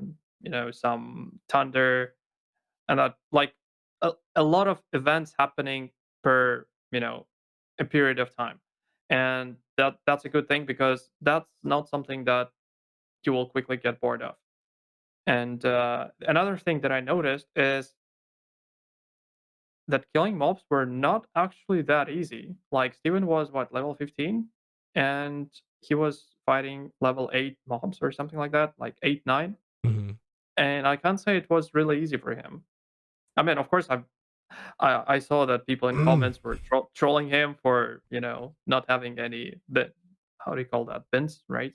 some thunder, and that like a lot of events happening per a period of time, and that's a good thing because that's not something that you will quickly get bored of. And another thing that I noticed is that killing mobs were not actually that easy. Like Steven was what, level 15, and he was fighting level 8 mobs or something like that, like 8 9, Mhm. and I can't say it was really easy for him. I mean, of course, I saw that people in comments were trolling him for not having any bit. How do you call that? Bins, right?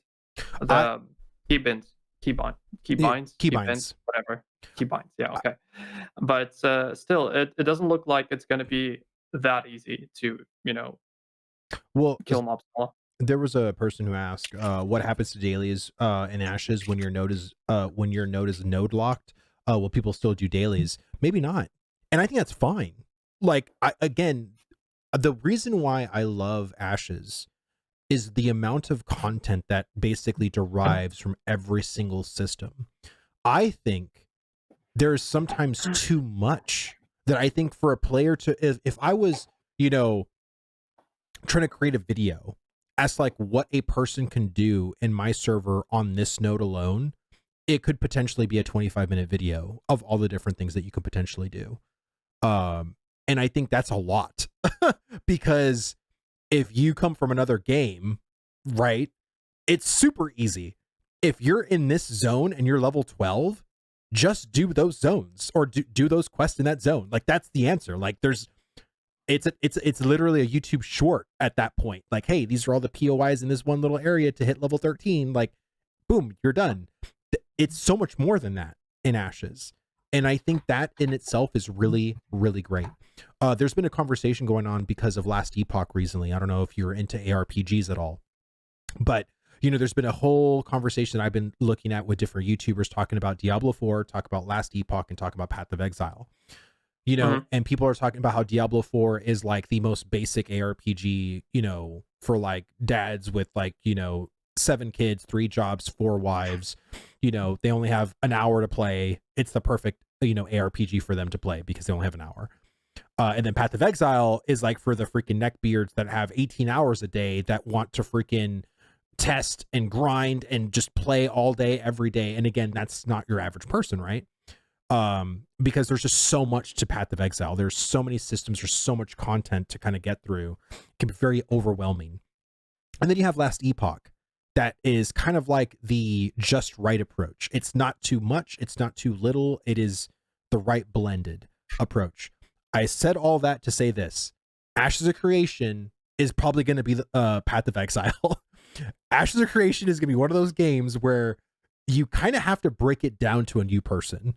I The key bins, key Yeah, binds, key bins, keybinds. whatever. Key binds. Yeah, I- okay. But still, it doesn't look like it's going to be that easy to well, kill mobs. there was a person who asked, what happens to dailies in Ashes when your node is node locked? Will people still do dailies? Maybe not, and I think that's fine. Like, again, the reason why I love Ashes is the amount of content that basically derives from every single system. I think there's sometimes too much that I think for a player to, if I was, you know, trying to create a video as like what a person can do in my server on this node alone, it could potentially be a 25-minute video of all the different things that you could potentially do. And I think that's a lot because if you come from another game, right, it's super easy. If you're in this zone and you're level 12, just do those zones or do those quests in that zone. Like, that's the answer. Like, it's literally a YouTube short at that point. Like, hey, these are all the POIs in this one little area to hit level 13. Like, boom, you're done. It's so much more than that in Ashes. And I think that in itself is really, really great. There's been a conversation going on because of Last Epoch recently. I don't know if you're into ARPGs at all, but there's been a whole conversation that I've been looking at with different YouTubers talking about Diablo 4, talk about Last Epoch, and talk about Path of Exile. And people are talking about how Diablo 4 is like the most basic ARPG, for like dads with like, 7 kids, 3 jobs, 4 wives. They only have an hour to play. It's the perfect ARPG for them to play because they only have an hour. And then Path of Exile is like for the freaking neckbeards that have 18 hours a day that want to freaking test and grind and just play all day, every day. And again, that's not your average person, right? Because there's just so much to Path of Exile. There's so many systems, there's so much content to kind of get through. It can be very overwhelming. And then you have Last Epoch, that is kind of like the just right approach. It's not too much, it's not too little. It is the right blended approach. I said all that to say this: Ashes of Creation is probably going to be the Path of Exile. Ashes of Creation is going to be one of those games where you kind of have to break it down to a new person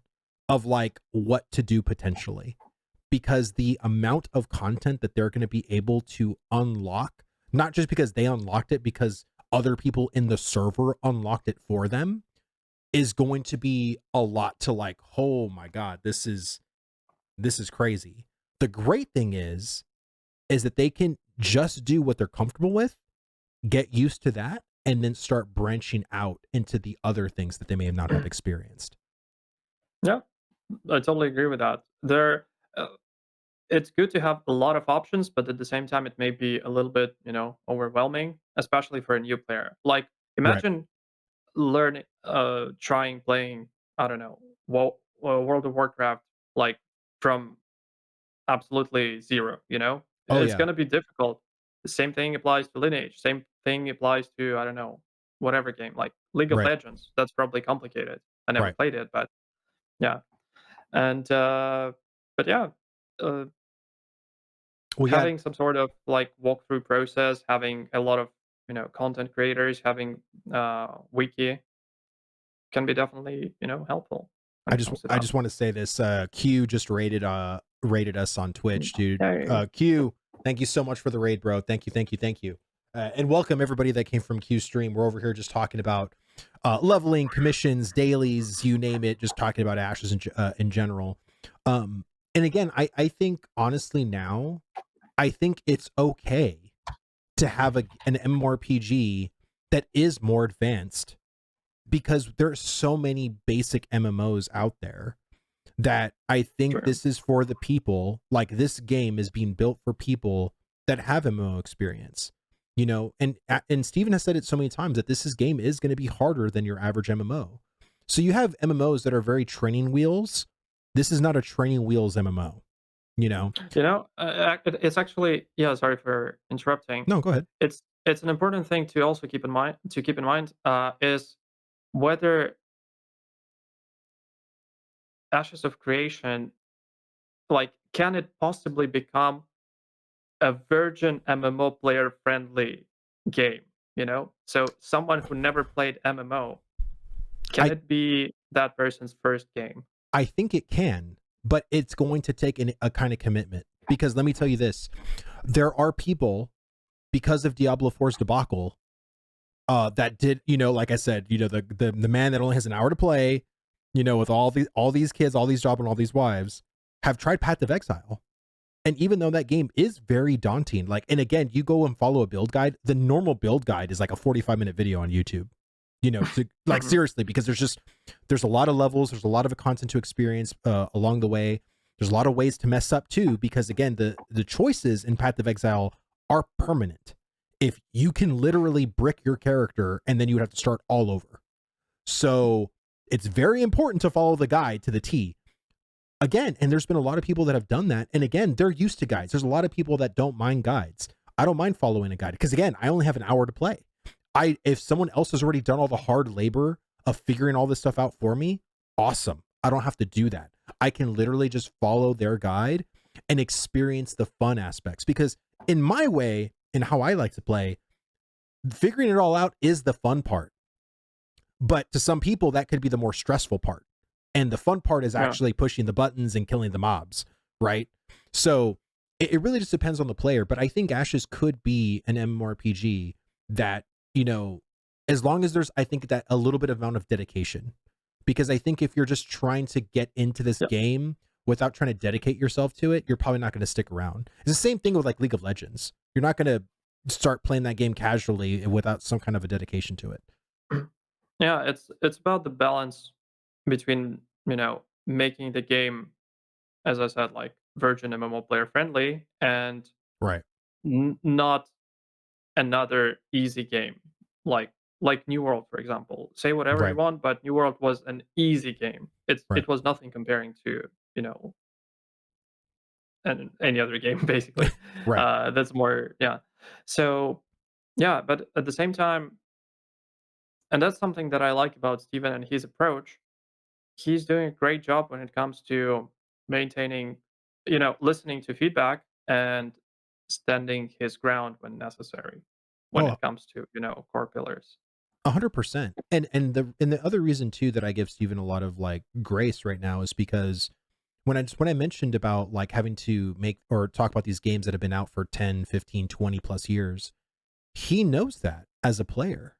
of like what to do potentially, because the amount of content that they're going to be able to unlock, not just because they unlocked it, because other people in the server unlocked it for them, is going to be a lot to like, oh my God, this is crazy. The great thing is that they can just do what they're comfortable with, get used to that, and then start branching out into the other things that they may have not have experienced. Yeah, I totally agree with that. Uh, it's good to have a lot of options, but at the same time, it may be a little bit, overwhelming, especially for a new player. Like, Right. imagine trying playing, I don't know, World of Warcraft, like from absolutely zero. Oh It's yeah. gonna be difficult. The same thing applies to Lineage. Same thing applies to, I don't know, whatever game, like League of Right. Legends. That's probably complicated. I never Right. played it, but yeah. And but yeah, uh, Well, yeah, having some sort of like walkthrough process, having a lot of content creators, having wiki can be definitely helpful when I it just comes to I that. just want to say this. Q just rated us on Twitch, dude. Hey, Q, thank you so much for the raid, bro. Thank you, thank you, thank you. And welcome everybody that came from Q stream. We're over here just talking about leveling, commissions, dailies, you name it, just talking about Ashes in general. And again, I think honestly now, I think it's okay to have an MMORPG that is more advanced, because there's so many basic MMOs out there that I think true. this is for the people. Like, this game is being built for people that have MMO experience, and Steven has said it so many times that game is going to be harder than your average MMO. So you have MMOs that are very training wheels. This is not a training wheels MMO, you know? It's actually, yeah. Sorry for interrupting. No, go ahead. It's an important thing to also keep in mind. Is whether Ashes of Creation, like, can it possibly become a virgin MMO player friendly game? So someone who never played MMO, can I, it be that person's first game? I think it can, but it's going to take a kind of commitment, because let me tell you this, there are people, because of Diablo 4's debacle, that did, like I said, the man that only has an hour to play, with all these kids, all these jobs, and all these wives, have tried Path of Exile. And even though that game is very daunting, like, and again, you go and follow a build guide, the normal build guide is like a 45-minute video on YouTube, to like, Mhm. seriously, because there's a lot of levels, there's a lot of content to experience along the way. There's a lot of ways to mess up too, because again, the choices in Path of Exile are permanent. If you can literally brick your character, and then you would have to start all over. So it's very important to follow the guide to the T. Again, and there's been a lot of people that have done that. And again, they're used to guides. There's a lot of people that don't mind guides. I don't mind following a guide, because again, I only have an hour to play. If someone else has already done all the hard labor of figuring all this stuff out for me, awesome. I don't have to do that. I can literally just follow their guide and experience the fun aspects, because in my way, and how I like to play, figuring it all out is the fun part. But to some people, that could be the more stressful part. And the fun part is Yeah. actually pushing the buttons and killing the mobs, right? So it really just depends on the player. But I think Ashes could be an MMORPG that, as long as there's, I think, that a little bit of amount of dedication. Because I think if you're just trying to get into this Yeah. game without trying to dedicate yourself to it, you're probably not going to stick around. It's the same thing with like League of Legends. You're not going to start playing that game casually without some kind of a dedication to it. Yeah, it's about the balance between, making the game, as I said, like Virgin MMO player friendly and Right. not another easy game like New World, for example. Say whatever you Right. want, but New World was an easy game. Right. It was nothing comparing to, you know, any other game basically. Right. That's more, yeah. So yeah, but at the same time, and that's something that I like about Steven and his approach. He's doing a great job when it comes to maintaining, listening to feedback and standing his ground when necessary when Oh, it comes to, core pillars. 100%. And the other reason too that I give Steven a lot of like grace right now is because when I mentioned about like having to make or talk about these games that have been out for 10, 15, 20 plus years, he knows that as a player.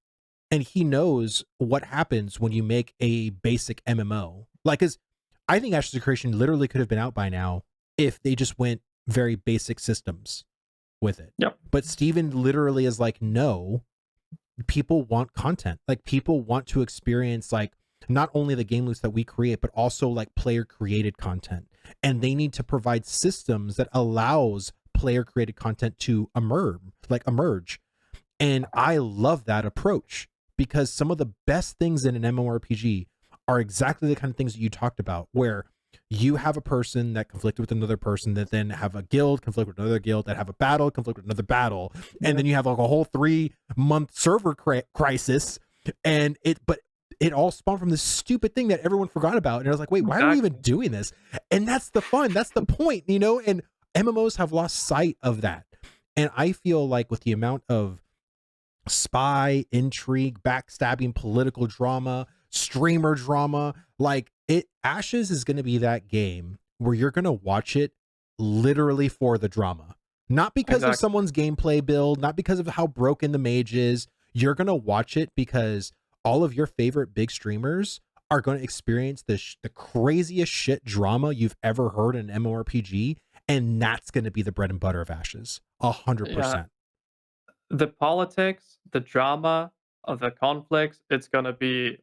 And he knows what happens when you make a basic MMO. Like, cause I think Ashes of Creation literally could have been out by now if they just went very basic systems with it. Yep. But Steven literally is like, no, people want content. Like people want to experience like not only the game loops that we create, but also like player created content. And they need to provide systems that allows player created content to emerge. And I love that approach because some of the best things in an MMORPG are exactly the kind of things that you talked about, where you have a person that conflicted with another person, that then have a guild conflict with another guild, that have a battle conflict with another battle, and then you have like a whole 3-month server crisis, but it all spawned from this stupid thing that everyone forgot about, and I was like, wait, why are we even Exactly. doing this? And that's the fun, that's the point, you know. And MMOs have lost sight of that, and I feel like with the amount of spy, intrigue, backstabbing, political drama, streamer drama. Like Ashes is going to be that game where you're going to watch it literally for the drama. Not because of Exactly. someone's gameplay build, not because of how broken the mage is. You're going to watch it because all of your favorite big streamers are going to experience the craziest shit drama you've ever heard in an MMORPG, and that's going to be the bread and butter of Ashes. Yeah. 100%. The politics, the drama of the conflicts, it's It's going gonna to be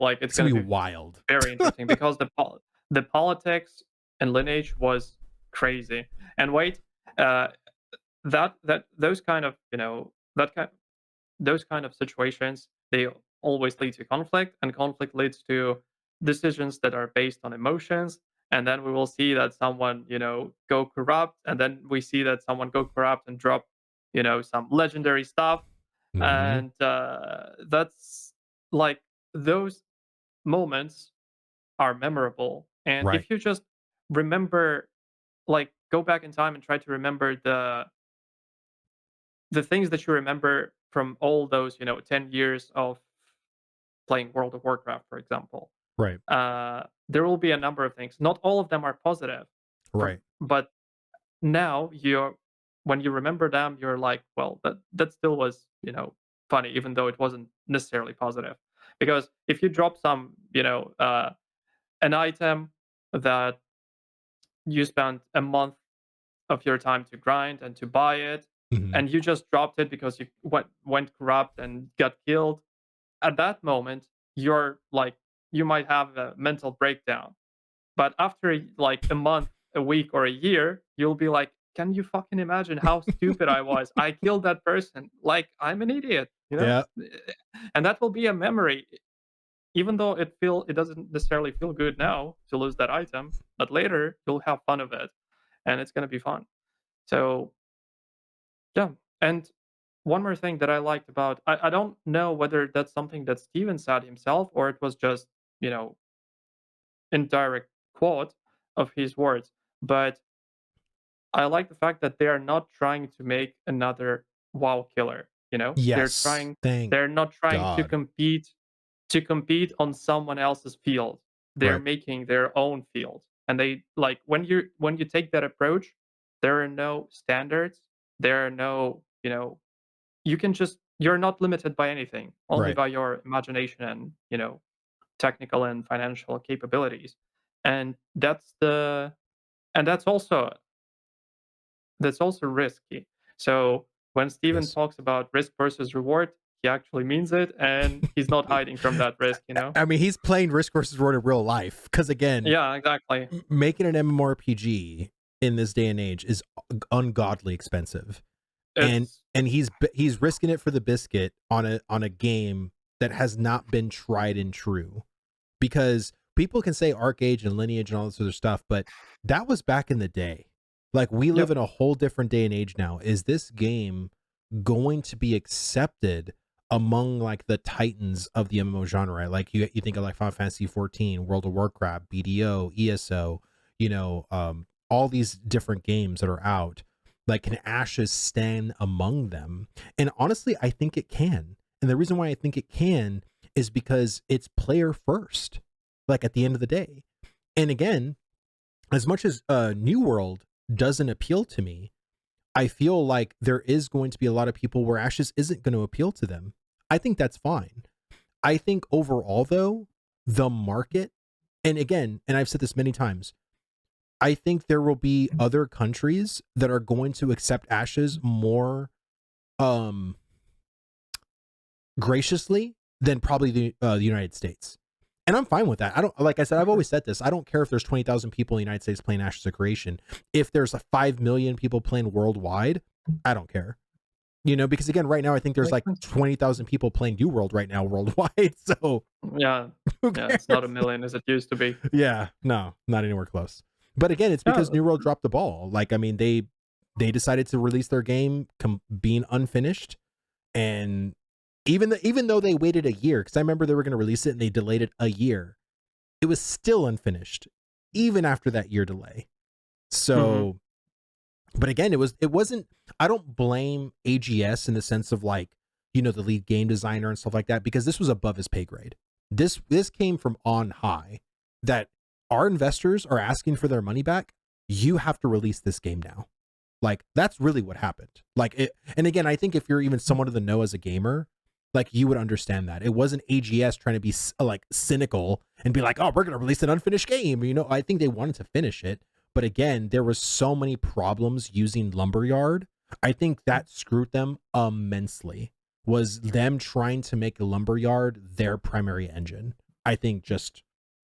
be wild. very interesting because the politics in Lineage was crazy. And wait, uh, that those kind of, that kind those kind of situations, they always lead to conflict, and conflict leads to decisions that are based on emotions. And then we will see that someone, go corrupt, and then we see that someone go corrupt and drop, some legendary stuff. Hmm. And that's like those moments are memorable. And Right. if you just remember, like, go back in time and try to remember the things that you remember from all those, 10 years of playing World of Warcraft, for example. Right. There will be a number of things. Not all of them are positive, Right. but now when you remember them, you're like, well, that still was, funny, even though it wasn't necessarily positive. Because if you drop some, an item that you spent a month of your time to grind and to buy it, Hmm. and you just dropped it because you went corrupt and got killed, at that moment, you're like, you might have a mental breakdown. But after like a month, a week, or a year, you'll be like, can you fucking imagine how stupid I was? I killed that person. Like, I'm an idiot, you know? Yeah. And that will be a memory, even though it doesn't necessarily feel good now to lose that item, but later you'll have fun of it and it's gonna be fun. So yeah. And one more thing that I liked about, I don't know whether that's something that Steven said himself or it was just, you know, indirect quote of his words, but I like the fact that they are not trying to make another WoW killer, you know? Yes. Thank They're not trying God. to compete on someone else's field. They're Right. making their own field. And they like when you take that approach, there are no standards. There are no, you're not limited by anything, only Right. by your imagination and, technical and financial capabilities. And and that's also risky. So when Steven Yes. talks about risk versus reward, he actually means it, and he's not hiding from that risk, you know? I mean, he's playing Risk versus Road in real life because again, Yeah, exactly. making an MMORPG in this day and age is ungodly expensive, and It's he's risking it for the biscuit on a game that has not been tried and true. Because people can say Arcade and Lineage and all this other stuff, but that was back in the day. Like we live Yep. in a whole different day and age now. Is this game going to be accepted among like the titans of the MMO genre? Right? Like you think of like Final Fantasy 14, World of Warcraft, BDO, ESO, all these different games that are out. Like, can Ashes stand among them? And honestly, I think it can. And the reason why I think it can is because it's player first, like at the end of the day. And again, as much as New World doesn't appeal to me, I feel like there is going to be a lot of people where Ashes isn't going to appeal to them. I think that's fine. I think overall, though, the market, and again, and I've said this many times, I think there will be other countries that are going to accept Ashes more um graciously than probably the United States. And I'm fine with that. I don't, like I said, I've always said this. I don't care if there's 20,000 people in the United States playing Ashes of Creation. If there's a 5 million people playing worldwide, I don't care. Because again, right now, I think there's Makes like sense. 20,000 people playing New World right now worldwide. So Yeah. who Yeah, it's not a cares? million as it used to be. Yeah, no, not anywhere close. But again, it's because Yeah, New World dropped the ball. Like, I mean, they decided to release their game being unfinished, and even though they waited a year, because I remember they were going to release it and they delayed it a year, it was still unfinished even after that year delay. mhm. So, but again, it wasn't. I don't blame AGS in the sense of like the lead game designer and stuff like that, because this was above his pay grade. This came from on high, that our investors are asking for their money back. You have to release this game now. Like, that's really what happened. Like it, and again, I think if you're even someone in the know as a gamer, like, you would understand that it wasn't AGS trying to be like cynical and be like, oh, we're gonna release an unfinished game. I think they wanted to finish it, but again, there was so many problems using Lumberyard. I think that screwed them immensely. Was them trying to make Lumberyard their primary engine? I think just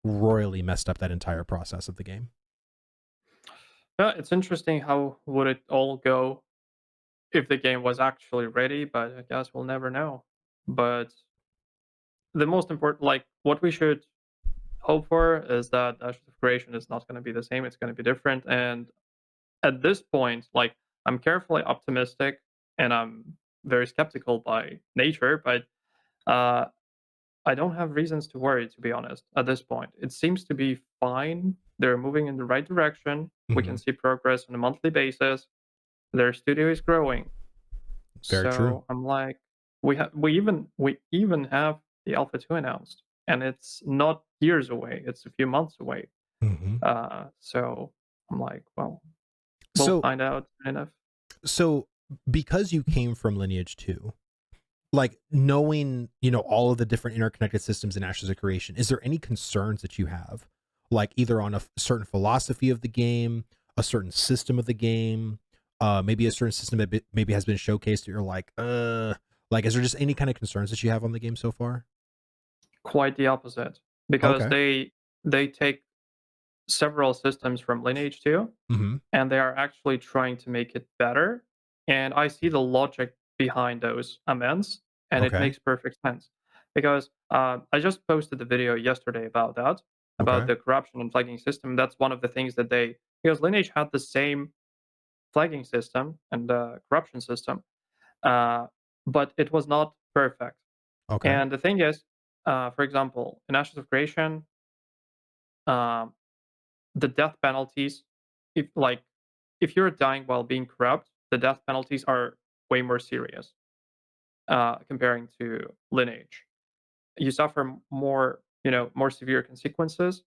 royally messed up that entire process of the game. Yeah, it's interesting how would it all go if the game was actually ready, but I guess we'll never know. But the most important, like, what we should hope for is that Ashes of Creation is not gonna be the same, it's gonna be different, and at this point, like, I'm carefully optimistic, and I'm very skeptical by nature, but, uh, I don't have reasons to worry, to be honest, at this point. It seems to be fine. They're moving in the right direction. We can Mm-hmm. see progress on a monthly basis. Their studio is growing. Very true. So I'm like, we even have the Alpha 2 announced, and it's not years away. It's a few months away. Mm-hmm. So I'm like, well, we'll So, find out soon enough. so because you came from Lineage 2, like, knowing all of the different interconnected systems in Ashes of Creation, is there any concerns that you have, like either on a certain philosophy of the game, a certain system of the game, maybe a certain system that maybe has been showcased that you're like, is there just any kind of concerns that you have on the game so far? Quite the opposite, because Okay. they take several systems from Lineage 2, Mm-hmm. and they are actually trying to make it better. And I see the logic behind those amends, and it Okay. makes perfect sense. Because I just posted a video yesterday about that, about Okay. the corruption and flagging system. That's one of the things that because Lineage had the same flagging system and corruption system, uh, but it was not perfect. Okay. And the thing is, for example, in Ashes of Creation, um, the death penalties, if like if you're dying while being corrupt, the death penalties are way more serious comparing to Lineage. You suffer more, more severe consequences,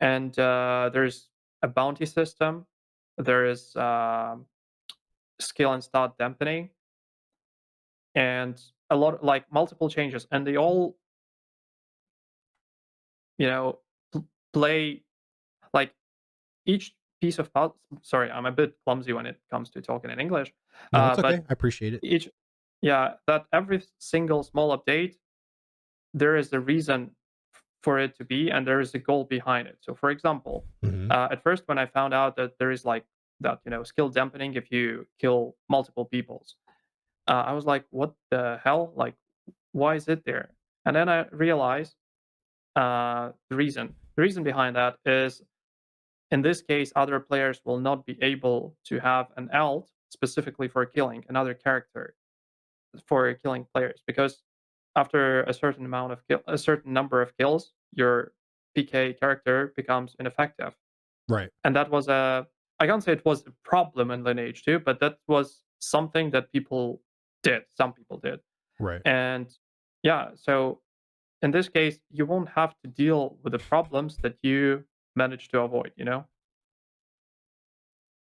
and there's a bounty system. There is skill and stat dampening, and a lot like multiple changes, and they all you know play like each piece of sorry, I'm a bit clumsy when it comes to talking in English, No, it's okay. but I appreciate it. each yeah, that every single small update, there is a reason for it to be, and there is a goal behind it. So, for example, Mhm. at first, when I found out that there is like that, skill dampening if you kill multiple peoples, I was like, "What the hell? Like, why is it there?" And then I realized the reason. The reason behind that is, in this case, other players will not be able to have an alt specifically for killing another character for killing players, because after a certain number of kills, your PK character becomes ineffective. Right. And that was I can't say it was a problem in Lineage 2, but that was something that people did. Some people did. Right. And yeah, so in this case, you won't have to deal with the problems that you managed to avoid, you know?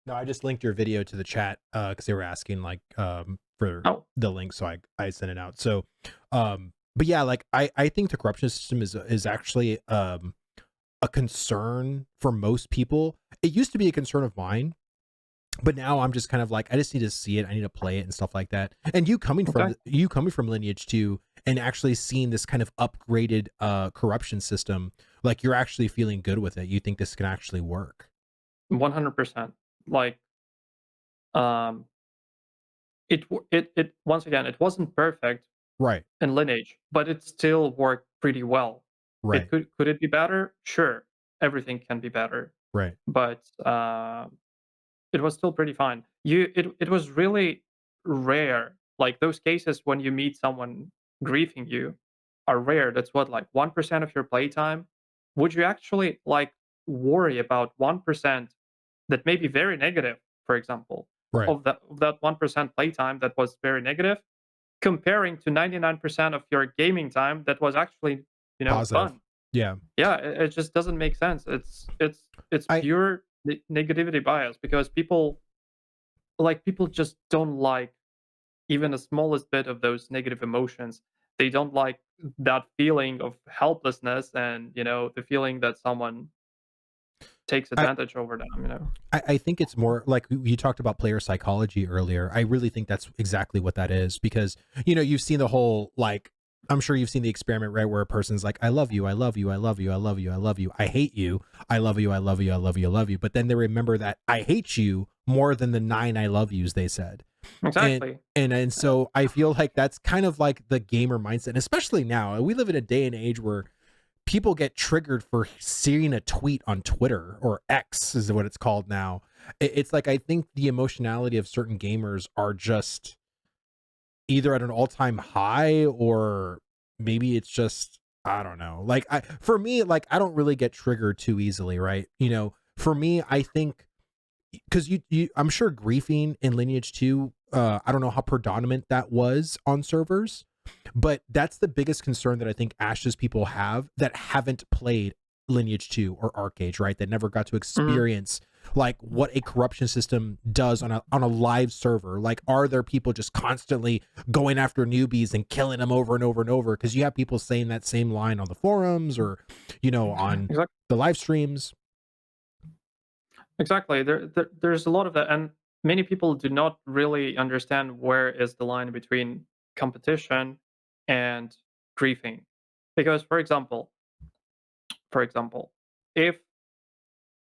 No, I just linked your video to the chat because they were asking like for Oh, the link, so I sent it out. So, but yeah, like I think the corruption system is actually a concern for most people. It used to be a concern of mine, but now I'm just kind of like I just need to see it. I need to play it and stuff like that. And okay. you coming from Lineage 2 and actually seeing this kind of upgraded corruption system, like you're actually feeling good with it. You think this can actually work. 100%. Like, um, it once again, it wasn't perfect Right. in Lineage, but it still worked pretty well. It Right. could it be better? Sure, everything can be better, Right. but it was still pretty fine. It was really rare. Like those cases when you meet someone griefing you are rare. That's what, like 1% of your playtime. Would you actually like worry about 1% that may be very negative, for example, Right. of that 1% playtime that was very negative, comparing to 99% of your gaming time that was actually, Positive. fun. Yeah. Yeah, it just doesn't make sense. It's I pure negativity bias, because people just don't like even the smallest bit of those negative emotions. They don't like that feeling of helplessness, and the feeling that someone takes I advantage over them. I think it's more like you talked about player psychology earlier. I really think that's exactly what that is because you've seen the whole like I'm sure you've seen the experiment right where a person's like I love you, I love you, I love you, I love you, I love you, I hate you, I love you, I love you, I love you, I love you, but then they remember that I hate you more than the 9 I love yous they said. And Exactly. and so I feel like that's kind of like the gamer mindset, and especially now. We live in a day and age where people get triggered for seeing a tweet on Twitter or X is what it's called now. It's like I think the emotionality of certain gamers are just either at an all-time high or maybe it's just I don't know. Like for me, like I don't really get triggered too easily, right? For me, I think because you I'm sure griefing in Lineage 2, I don't know how predominant that was on servers, but that's the biggest concern that I think Ashes people have that haven't played Lineage 2 or Arcade, right? That never got to Mhm. experience like what a corruption system does on a live server. Like, are there people just constantly going after newbies and killing them over and over and over? Because you have people saying that same line on the forums or, on Exactly. the live streams. Exactly. There's a lot of that, and many people do not really understand where is the line between competition and griefing. Because, for example, if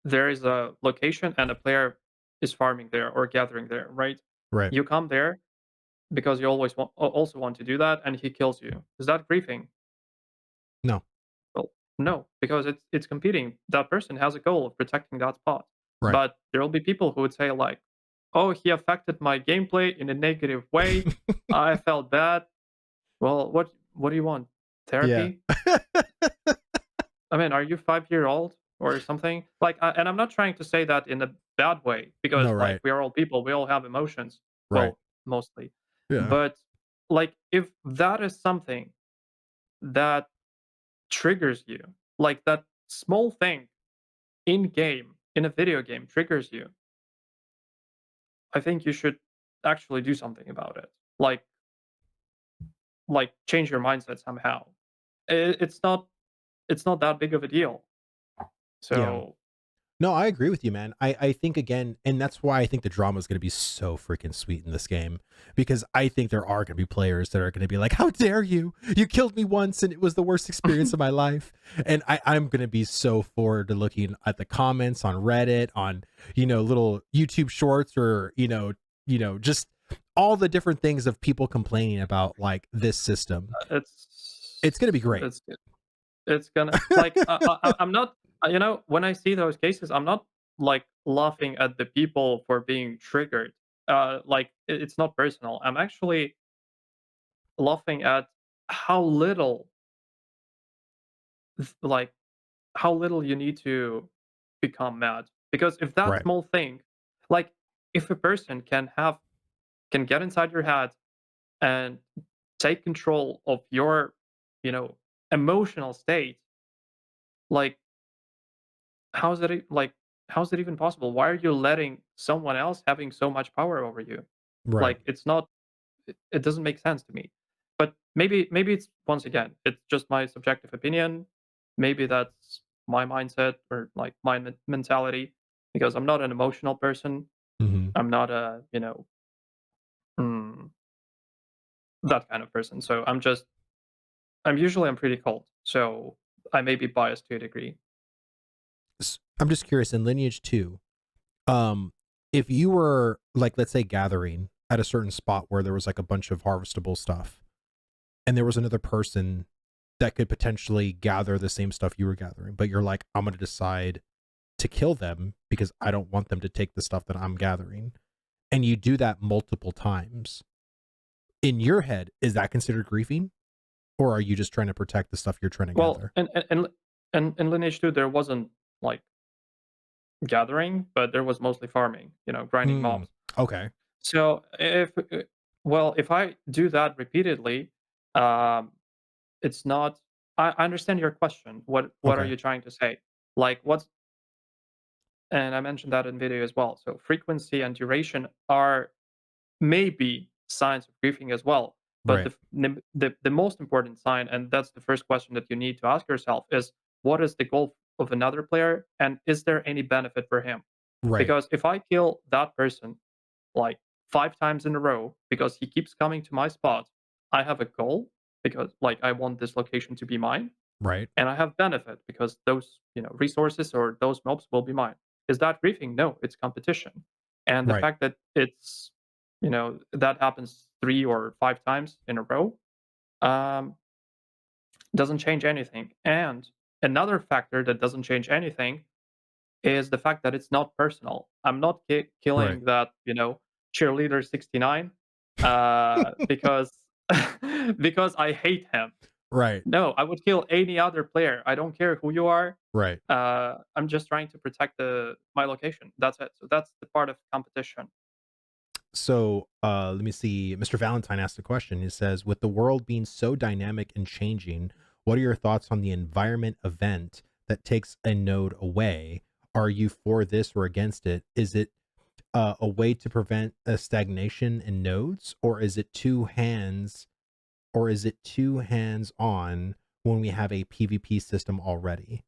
there is a location and a player is farming there or gathering there, right? Right. You come there because you also want to do that, and he kills you. Is that griefing? No. Well, no, because it's competing. That person has a goal of protecting that spot. Right. But there will be people who would say like, "Oh, he affected my gameplay in a negative way. I felt bad." Well, what do you want? Yeah. Therapy? I mean, are you 5 year old or something? Like, and I'm not trying to say that in a bad way, No, because like right. we are all people, we all have emotions. Right. Well, mostly, Yeah. but like if that is something that triggers you, like that small thing in game, in a video game triggers you, I think you should actually do something about it. Like change your mindset somehow. It's not that big of a deal. Yeah. So No, I agree with you, man. I think again, and that's why I think the drama is going to be so freaking sweet in this game, because I think there are going to be players that are going to be like, "How dare you? You killed me once, and it was the worst experience of my life." And I'm going to be so forward to looking at the comments on Reddit, on little YouTube shorts, or just all the different things of people complaining about like this system. It's going to be great. It's it's gonna like I'm not when I see those cases, I'm not like laughing at the people for being triggered. Like it's not personal. I'm actually laughing at how little like how little you need to become mad. Because if that Right. small thing, like if a person can get inside your head and take control of your, you know, emotional state, like how's it like how's it even possible? Why are you letting someone else having so much power over you? Right. Like it's not it doesn't make sense to me. But maybe it's once again, it's just my subjective opinion. Maybe that's my mindset or like my mentality because I'm not an emotional person. Hmm. I'm not a, mm, that kind of person. So I'm pretty cold. So I may be biased to a degree. I'm just curious in Lineage 2, um, if you were like, let's say, gathering at a certain spot where there was like a bunch of harvestable stuff, and there was another person that could potentially gather the same stuff you were gathering, but you're like, I'm going to decide to kill them because I don't want them to take the stuff that I'm gathering. And you do that multiple times. In your head, is that considered griefing? Or are you just trying to protect the stuff you're trying to Well, gather? and in Lineage 2 there wasn't like gathering, but there was mostly farming, grinding Mm, mobs. okay. So if I do that repeatedly, um, it's not. I understand your question. What are Okay. you trying to say? Like what's and I mentioned that in video as well. So frequency and duration are maybe signs of griefing as well. But Right. the most important sign, and that's the first question that you need to ask yourself, is what is the goal of another player, and is there any benefit for him? Right. Because if I kill that person like 5 times in a row because he keeps coming to my spot, I have a goal because like I want this location to be mine, Right. and I have benefit because those resources or those mobs will be mine. Is that griefing? No, it's competition. And the Right. fact that it's that happens 3 or 5 times in a row um, doesn't change anything. And another factor that doesn't change anything is the fact that it's not personal. I'm not Right. killing that cheerleader 69 because because I hate him. Right. No, I would kill any other player. I don't care who you are. Right. I'm just trying to protect the my location. That's it. So that's the part of competition. So let me see. Mr. Valentine asked a question. He says, with the world being so dynamic and changing, what are your thoughts on the environment event that takes a node away? Are you for this or against it? Is it a way to prevent a stagnation in nodes, or is it two hands on when we have a PvP system already?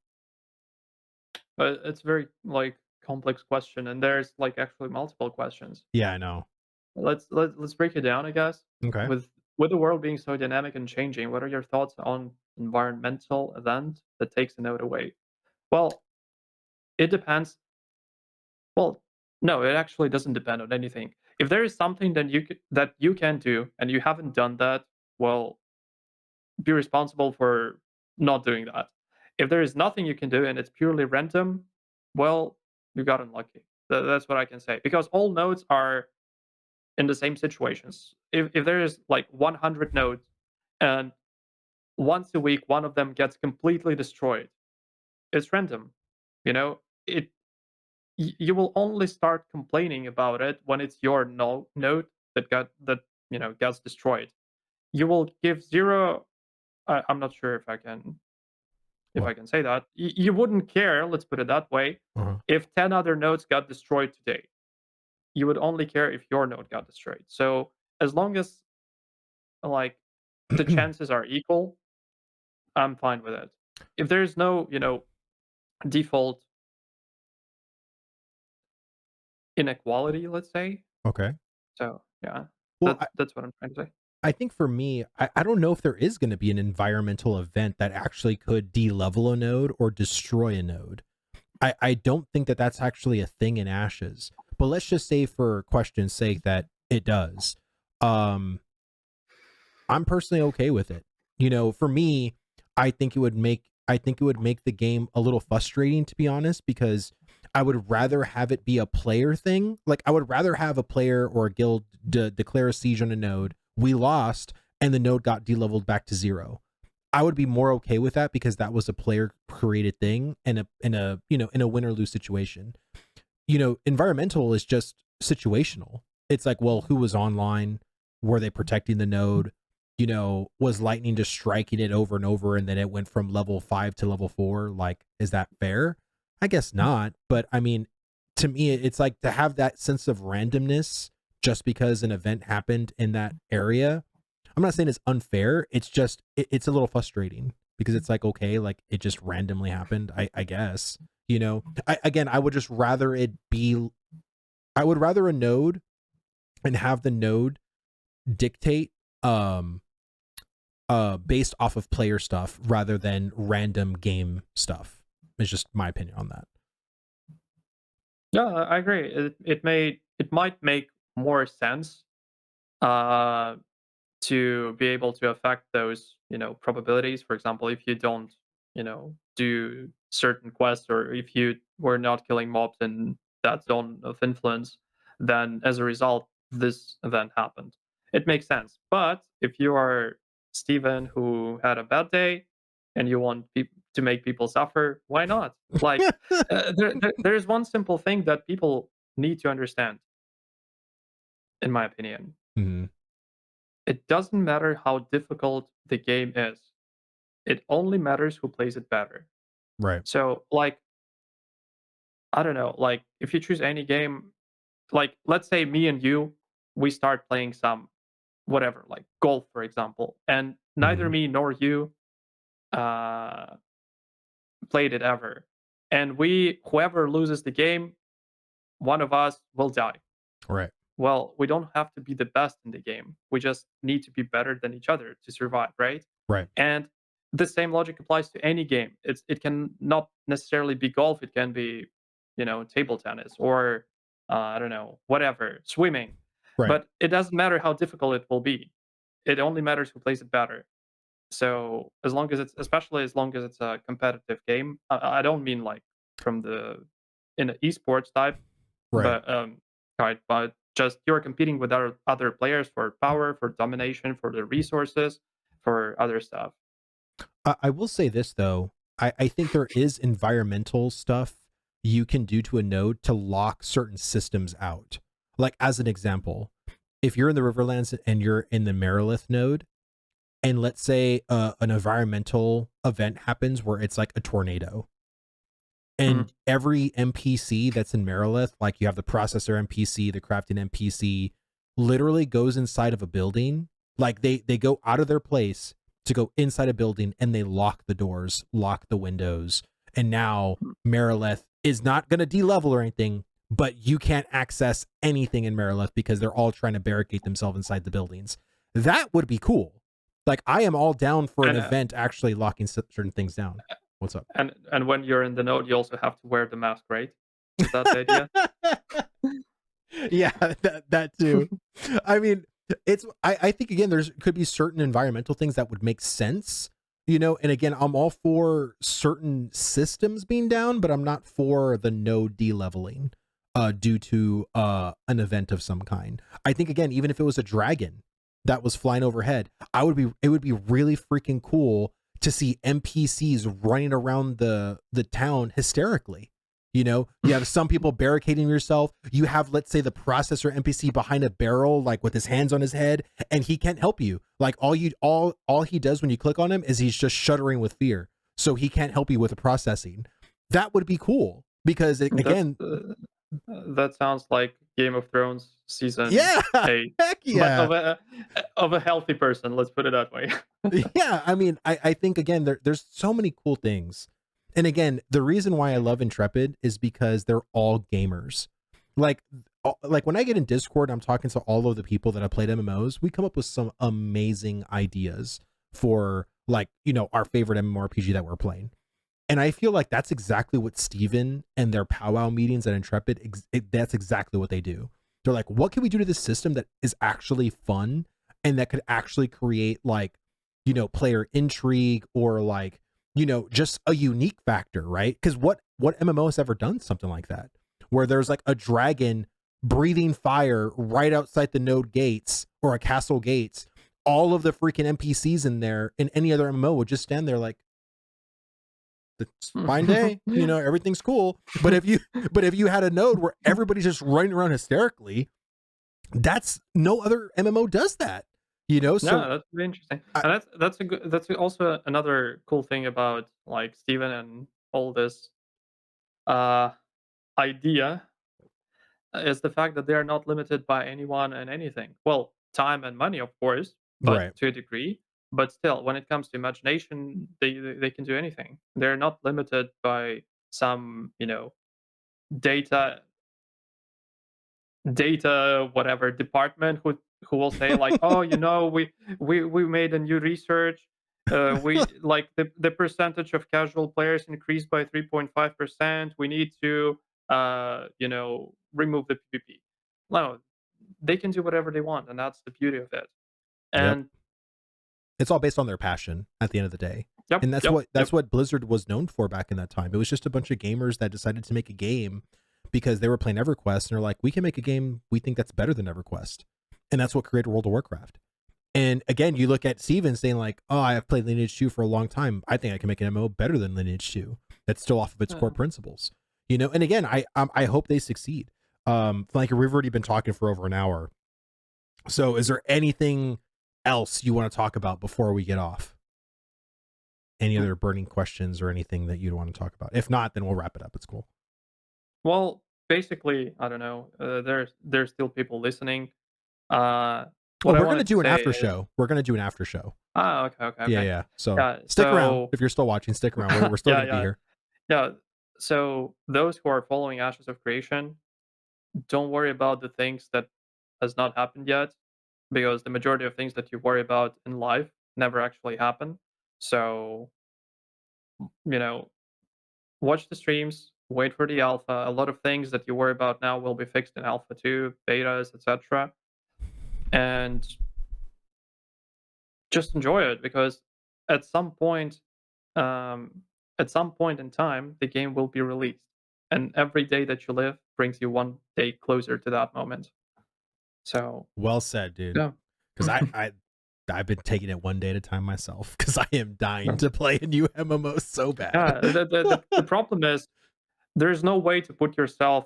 But it's very like complex question, and there's like actually multiple questions. Yeah, I know. Let's break it down, I guess. Okay. With with the world being so dynamic and changing, what are your thoughts on environmental event that takes a node away? Well, it depends. Well, no, it actually doesn't depend on anything. If there is something that you can do and you haven't done that, well, be responsible for not doing that. If there is nothing you can do and it's purely random, well, you got unlucky. That's what I can say because all nodes are in the same situations. If there is like 100 nodes and once a week one of them gets completely destroyed, it's random. You know, it you will only start complaining about it when it's your node that gets destroyed. You will give zero. I'm not sure if I What? can say that. You wouldn't care. Let's put it that way. Uh-huh. If 10 other nodes got destroyed today, you would only care if your node got destroyed. So as long as like the chances are equal, I'm fine with it. If there's no default inequality, let's say. Okay. So yeah, Well, that's what I'm trying to say. I think for me, I don't know if there is going to be an environmental event that actually could de-level a node or destroy a node. I don't think that that's actually a thing in Ashes. But let's just say for question's sake that it does. Um, I'm personally okay with it. You know, for me, I think it would make the game a little frustrating, to be honest, because I would rather have it be a player thing. Like I would rather have a player or a guild declare a siege on a node. We lost and the node got de-leveled back to 0. I would be more okay with that because that was a player created thing and a you know, in a win or lose situation. You know, environmental is just situational. It's like, well, who was online? Were they protecting the node? You know, was lightning just striking it over and over and then it went from level 5 to level 4? Like, is that fair? I guess not. But I mean, to me, it's like to have that sense of randomness just because an event happened in that area. I'm not saying it's unfair. It's just, it's a little frustrating because it's like, okay, like it just randomly happened, I guess. You know, I would just rather it be, I would rather a node and have the node dictate based off of player stuff rather than random game stuff. It's just my opinion on that. Yeah, I agree. It might make more sense uh, to be able to affect those, probabilities. For example, if you don't, do certain quests, or if you were not killing mobs in that zone of influence, then as a result, this event happened. It makes sense. But if you are Steven who had a bad day and you want to make people suffer, why not? Like, there's one simple thing that people need to understand, in my opinion. Mm-hmm. It doesn't matter how difficult the game is. It only matters who plays it better. Right. So, like, I don't know, like, if you choose any game, like, let's say me and you, we start playing some whatever, like golf, for example, and neither Mm-hmm. me nor you uh, played it ever. And whoever loses the game, one of us will die. Right. Well, we don't have to be the best in the game. We just need to be better than each other to survive, right? Right. And the same logic applies to any game. It can not necessarily be golf. It can be, table tennis, or I don't know, whatever, swimming. Right. But it doesn't matter how difficult it will be. It only matters who plays it better. So especially as long as it's a competitive game, I don't mean like from the in the esports type, Right. but right, but just you're competing with other players for power, for domination, for the resources, for other stuff. I will say this though. I think there is environmental stuff you can do to a node to lock certain systems out. Like as an example, if you're in the Riverlands and you're in the Merilith node, and let's say an environmental event happens where it's like a tornado, Mm, and every NPC that's in Merilith, like you have the processor NPC, the crafting NPC, literally goes inside of a building. Like they go out of their place to go inside a building and they lock the doors, lock the windows. And now mm. Merilith is not going to de-level or anything, but you can't access anything in Merilith because they're all trying to barricade themselves inside the buildings. That would be cool. Like I am all down for an And event actually locking certain things down. What's up? and when you're in the node, you also have to wear the mask, right? Is that the idea? Yeah, that too. I mean, I think again there's could be certain environmental things that would make sense, you know, and again, I'm all for certain systems being down, but I'm not for the node de-leveling due to an event of some kind. I think again, even if it was a dragon that was flying overhead, it would be really freaking cool to see NPCs running around the town hysterically. You know, you have some people barricading yourself. You have, let's say, the processor NPC behind a barrel, like with his hands on his head, and he can't help you. Like all he does when you click on him is he's just shuddering with fear. So he can't help you with the processing. That would be cool because That's again, that sounds like Game of Thrones season yeah, 8, heck but yeah. of a healthy person. Let's put it that way. Yeah, I mean, I think again there's so many cool things. And again, the reason why I love Intrepid is because they're all gamers. Like when I get in Discord, I'm talking to all of the people that have played MMOs. We come up with some amazing ideas for, like, you know, our favorite MMORPG that we're playing. And I feel like that's exactly what Steven and their powwow meetings at Intrepid, that's exactly what they do. They're like, what can we do to this system that is actually fun and that could actually create, like, you know, player intrigue, or, like, you know, just a unique factor, right? Because what MMO has ever done something like that, where there's like a dragon breathing fire right outside the node gates or a castle gates? All of the freaking NPCs in there in any other MMO would just stand there like, it's fine day, you know, everything's cool. But if you had a node where everybody's just running around hysterically, that's, no other MMO does that, you know. So Yeah, that's really interesting, and that's also another cool thing about like Steven and all this uh idea is the fact that they are not limited by anyone and anything. Well, time and money, of course, but right. to a degree. But still, when it comes to imagination, they can do anything. They're not limited by some, you know, data whatever department who will say like, oh, you know, we made a new research. We like the percentage of casual players increased by 3.5%. We need to you know, remove the PvP. No, they can do whatever they want, and that's the beauty of it. Yep. And It's all based on their passion at the end of the day. yep, And that's yep, yep. what Blizzard was known for back in that time. It was just a bunch of gamers that decided to make a game because they were playing EverQuest, and they're like, we can make a game we think that's better than EverQuest. And that's what created World of Warcraft. And again, you look at Steven saying like, oh, I have played Lineage 2 for a long time. I think I can make an MMO better than Lineage 2. That's still off of its core principles. You know, and again, I hope they succeed. Like, we've already been talking for over an hour. So is there anything else you want to talk about before we get off? Any other burning questions or anything that you'd want to talk about? If not, then we'll wrap it up. It's cool. Well, basically, I don't know. There's still people listening. Uh, Oh, what I we're gonna wanted to do an say after is, show. We're gonna do an after show. okay, okay, Yeah, okay. yeah. So Yeah, stick around so if you're still watching. Stick around. We're still yeah, gonna be yeah, here. yeah. So those who are following Ashes of Creation, don't worry about the things that has not happened yet, because the majority of things that you worry about in life never actually happen. So, you know, watch the streams, wait for the alpha. A lot of things that you worry about now will be fixed in alpha 2, betas, etc. And just enjoy it, because at some point, um, at some point in time, the game will be released, and every day that you live brings you one day closer to that moment. So, Well said, dude. yeah. Because I've been taking it one day at a time myself, because I am dying to play a new MMO so bad. Yeah, the problem is there's no way to put yourself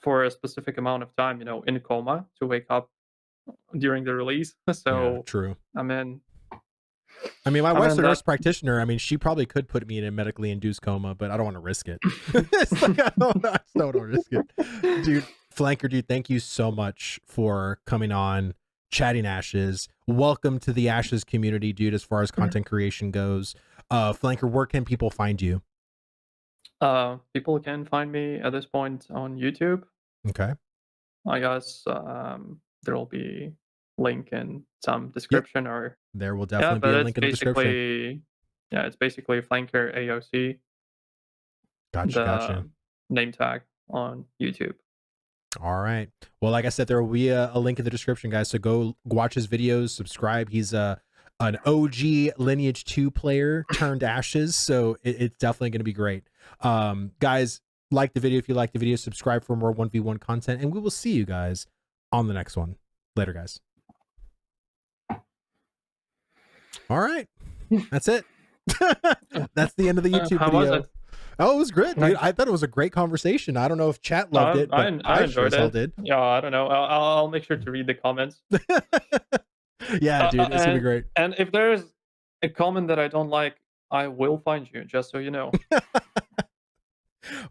for a specific amount of time, you know, in coma to wake up during the release. Yeah, So, true. I mean, I mean, my wife's a nurse that practitioner. I mean, she probably could put me in a medically induced coma, but I don't want to risk it. It's like, I just don't want to risk it. Dude, Flanker, dude, thank you so much for coming on, chatting Ashes. Welcome to the Ashes community, dude, as far as content creation goes. Flanker, where can people find you? people can find me at this point on YouTube. Okay. I guess there will be link in some Yep. description, or There will yeah, definitely be but a it's link in the description. basically, yeah, it's basically Flanker AOC, Gotcha, gotcha. the name tag on YouTube. All right. Well, like I said, there will be a link in the description, guys. So go watch his videos, subscribe. He's an OG Lineage 2 player turned Ashes, so it's definitely going to be great. Guys, like the video if you like the video, subscribe for more 1v1 content, and we will see you guys on the next one. Later, guys. All right. That's it. That's the end of the YouTube How video. was it? Oh, it was good, dude. Nice. I thought it was a great conversation. I don't know if chat loved it, but I sure enjoyed as hell it. did. Yeah, I don't know. I'll make sure to read the comments. Yeah, dude, it's gonna be great. And if there's a comment that I don't like, I will find you, just so you know.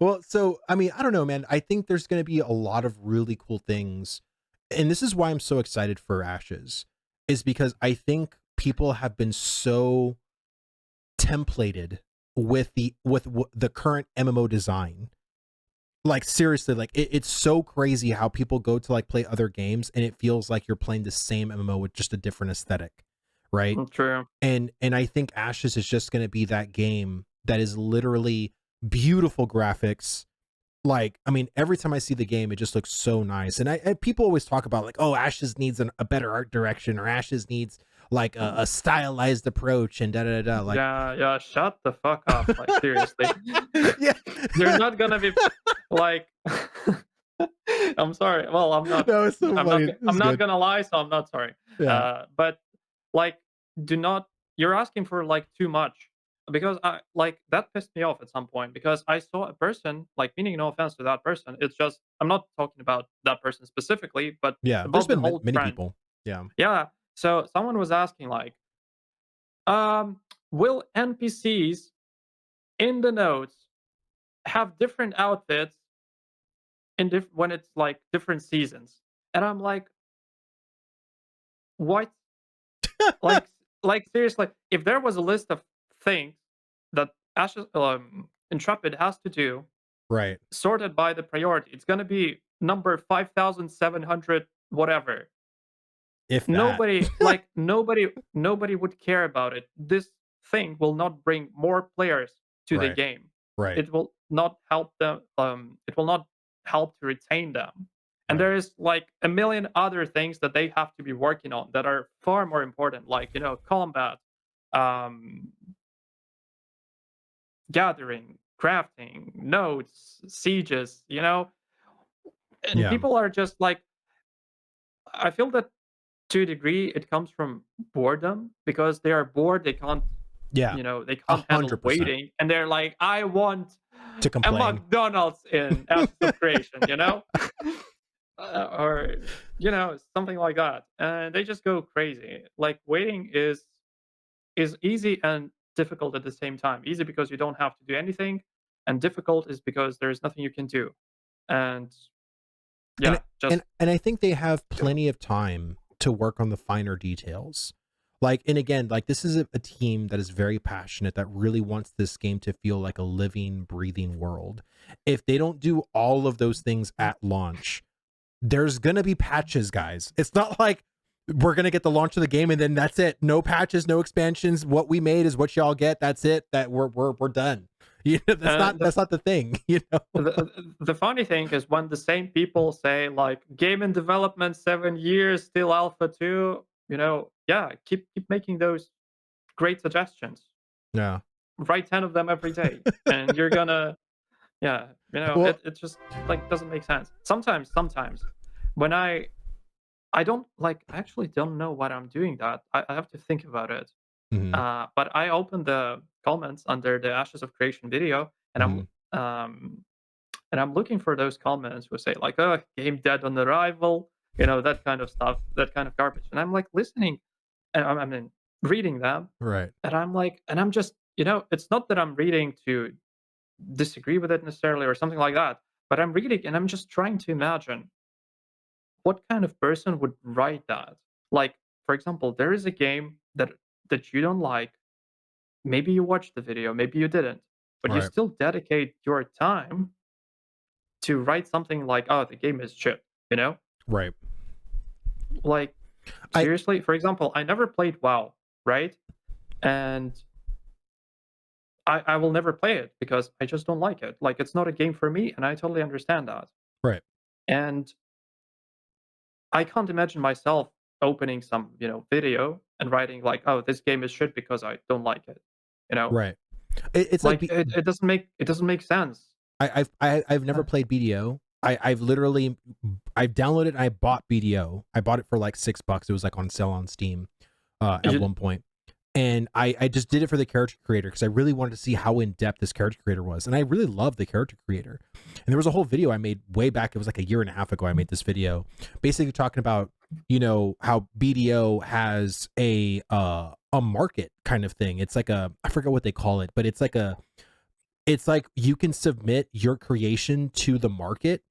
Well, so I mean, I don't know, man. I think there's going to be a lot of really cool things, and this is why I'm so excited for Ashes, is because I think people have been so templated with the current MMO design Like seriously, like it's so crazy how people go to like play other games and it feels like you're playing the same MMO with just a different aesthetic, right? True. And I think Ashes is just going to be that game that is literally beautiful graphics. Like, I mean, every time I see the game, it just looks so nice. And people always talk about like, oh, Ashes needs a better art direction, or Ashes needs like a stylized approach, and da da da. Like, Yeah, shut the fuck up. Like, seriously. yeah, You're not gonna be like I'm sorry. Well, I'm not no, it's so funny. I'm It's not good. gonna lie, so I'm not sorry. Yeah, But like, do not you're asking for like too much, because I like that pissed me off at some point, because I saw a person, like, meaning no offense to that person. It's just I'm not talking about that person specifically, but yeah. There's about the been whole many trend. people. Yeah, Yeah. So someone was asking like, um, will NPCs in the nodes have different outfits in when it's like different seasons? And I'm like, what? Like, seriously, if there was a list of things that Ashes, Intrepid has to do, right. sorted by the priority, it's gonna be number 5,700 whatever. If that, Nobody would care about it. This thing will not bring more players to the right, game. right, It will not help them. It will not help to retain them. And right. there is like a million other things that they have to be working on that are far more important, like, combat, um, gathering, crafting, nodes, sieges. And Yeah, people are just like, I feel that to a degree it comes from boredom, because they are bored. They can't, yeah. they a can't handle 100% waiting, and they're like, I want to a complain. McDonald's in Ashes of Creation, or something like that, and they just go crazy. Like, waiting is easy and difficult at the same time. Easy because you don't have to do anything, and difficult is because there's nothing you can do. And and yeah, just and I think they have plenty of time to work on the finer details. Like, and again, like this is a team that is very passionate, that really wants this game to feel like a living, breathing world. If they don't do all of those things at launch, there's gonna be patches, guys. It's not like we're gonna get the launch of the game and then that's it. No patches, no expansions. What we made is what y'all get. That's it. That we're done. uh, That's not the thing. the funny thing is, when the same people say like, game in development 7 years, still alpha 2, yeah, keep making those great suggestions. Yeah. Write 10 of them every day, and you're gonna, yeah, Well, it just like doesn't make sense. Sometimes when I don't like, I actually don't know what I'm doing, that I have to think about it. mhm, But I opened the comments under the Ashes of Creation video, and mhm, um I'm looking for those comments who say like, "Oh, game dead on arrival," that kind of stuff, that kind of garbage. And I'm like listening, and I mean reading them, right. and I'm like, and I'm just, it's not that I'm reading to disagree with it necessarily or something like that, but I'm reading and I'm just trying to imagine what kind of person would write that. Like, for example, there is a game that you don't like. Maybe you watched the video, maybe you didn't, but you Right. still dedicate your time to write something like, "Oh, the game is shit," you know? Right. Like, I seriously? For example, I never played WoW, right? And I will never play it because I just don't like it. Like, it's not a game for me, and I totally understand that. right. And I can't imagine myself opening some, video and writing like, "Oh, this game is shit because I don't like it." You know? Right. It's like Like, it doesn't make sense. I've never Uh, played BDO. I've literally I've downloaded and I bought BDO. I bought it for like $6. It was like on sale on Steam at you one point. And I just did it for the character creator because I really wanted to see how in depth this character creator was. And I really love the character creator. And there was a whole video I made way back. It was like a year and a half ago. I made this video basically talking about, how BDO has a market kind of thing. It's like I forget what they call it, but it's like you can submit your creation to the market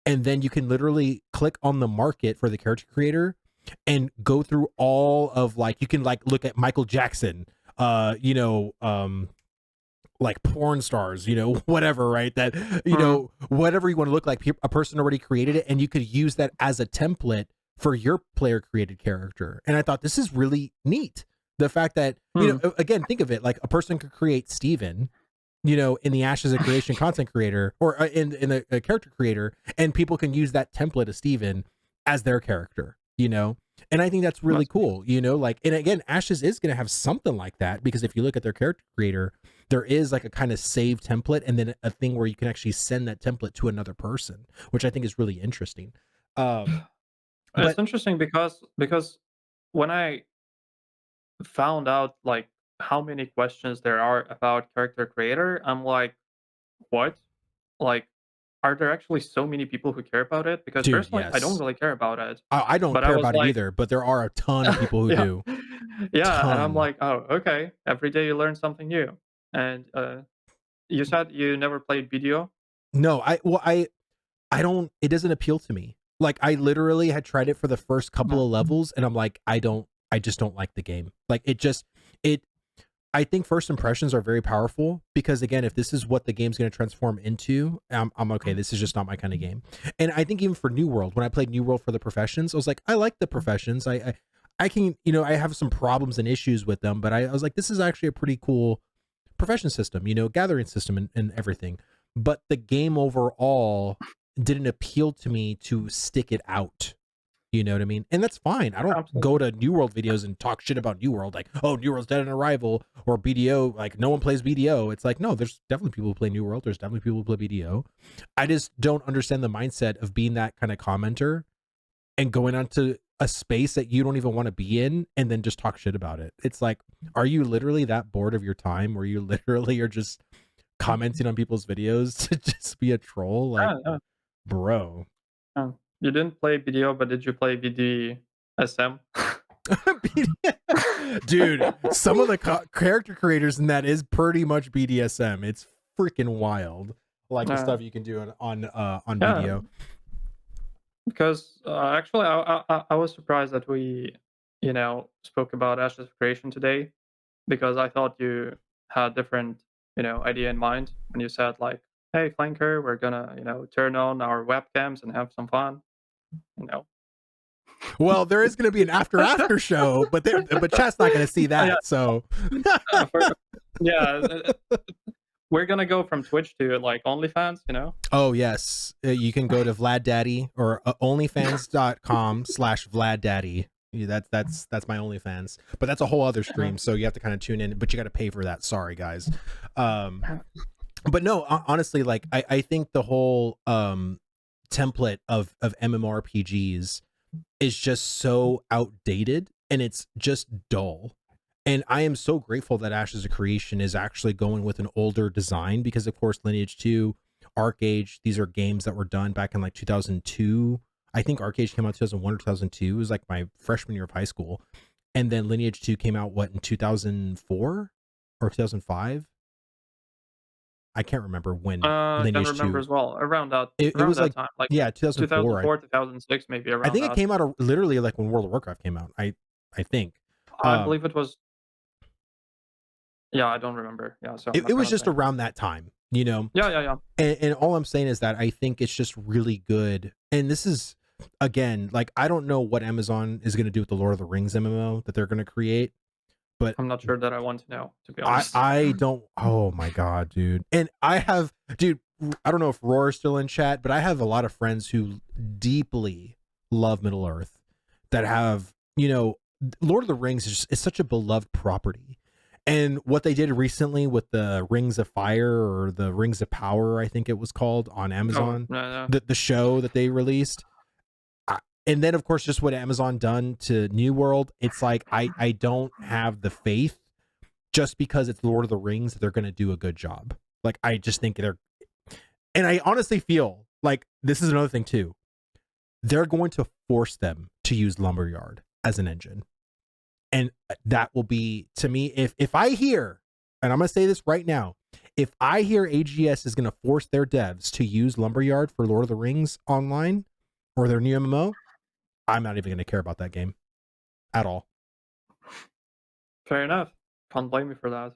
and then you can literally click on the market for the character creator and go through all of, like, you can like look at Michael Jackson, like porn stars, whatever, right? That, Mm, whatever you want to look like, a person already created it, and you could use that as a template for your player created character. And I thought this is really neat. The fact that, mm. again, think of it like a person could create Steven, in the Ashes of Creation content creator, or in a character creator, and people can use that template of Steven as their character, and I think that's really That's neat. cool, like, and again, Ashes is going to have something like that, because if you look at their character creator, there is like a kind of save template, and then a thing where you can actually send that template to another person, which I think is really interesting. Um, It's but interesting because when I found out like how many questions there are about character creator, I'm like, what? Like, are there actually so many people who care about it? Because dude, personally, I don't yes, really care about it. I don't But I care was about it like, either, but there are a ton of people who yeah, do. yeah, and I'm Ton. like, oh, okay. Every day you learn something new. And you said you never played BDO? No, I don't, it doesn't appeal to me. Like, I literally had tried it for the first couple No. of levels, and I'm like, I just don't like the game. Like, it I think first impressions are very powerful, because again, if this is what the game's going to transform into, I'm okay. This is just not my kind of game. And I think even for New World, when I played New World for the professions, I was like, I like the professions. I can, I have some problems and issues with them, but I was like, this is actually a pretty cool profession system, gathering system, and everything. But the game overall didn't appeal to me to stick it out. You know what I mean? And that's fine. I don't go Absolutely. to New World videos and talk shit about New World, like, oh, New World's dead on arrival, or BDO, like, no one plays BDO. It's like, no, there's definitely people who play New World. There's definitely people who play BDO. I just don't understand the mindset of being that kind of commenter and going onto a space that you don't even want to be in, and then just talk shit about it. It's like, are you literally that bored of your time where you literally are just commenting on people's videos to just be a troll? Like, Yeah, yeah. bro. Yeah. You didn't play BDO, but did you play BDSM? Dude, some of the character creators in that is pretty much BDSM. It's freaking wild, like the Yeah, stuff you can do on yeah. BDO. Because actually, I was surprised that we, spoke about Ashes of Creation today, because I thought you had different, idea in mind when you said like, "Hey, flanker, we're gonna, turn on our webcams and have some fun." You know. Well, there is going to be an after show, but chat's not going to see Yeah, that. So, yeah. We're gonna go from Twitch to like OnlyFans. oh yes, you can go to Vlad Daddy, or onlyfans.com/Vlad Daddy. Yeah, that's my OnlyFans, but that's a whole other stream. So you have to kind of tune in, but you got to pay for that. Sorry, guys. Um, but no, honestly, like, I think the whole template of MMORPGs is just so outdated, and it's just dull. And I am so grateful that Ashes of Creation is actually going with an older design, because of course Lineage 2, Arcage, these are games that were done back in like 2002. I think Arcage came out 2001 or 2002. It was like my freshman year of high school. And then Lineage 2 came out in 2004 or 2005? I can't remember when I can Lineage remember 2. as well It around was that like, time, like yeah, 2004. 2004, 2006, maybe I around think it that. came out literally like when World of Warcraft came out. I think. I Um, believe it was. Yeah, I don't remember. Yeah, so I'm it not was gonna just say. around that time, you know. Yeah, yeah, yeah. And all I'm saying is that I think it's just really good. And this is, again, like, I don't know what Amazon is going to do with the Lord of the Rings MMO that they're going to create, but I'm not sure that I want to know, to be I honest. I don't. Oh my god, dude. And I have, dude. I don't know if Roar's still in chat, but I have a lot of friends who deeply love Middle Earth, that have, Lord of the Rings is such a beloved property. And what they did recently with the Rings of Fire, or the Rings of Power, I think it was called, on Oh, Amazon, no, no. the show that they released, and then of course just what Amazon done to New World, it's like I don't have the faith, just because it's Lord of the Rings, that they're going to do a good job. Like, I just think they're, and I honestly feel like this is another thing too. They're going to force them to use Lumberyard as an engine. And that will be, to me, if I hear, and I'm going to say this right now, if I hear AGS is going to force their devs to use Lumberyard for Lord of the Rings online, or their new MMO, I'm not even going to care about that game at all. Fair enough. Can't blame me for that.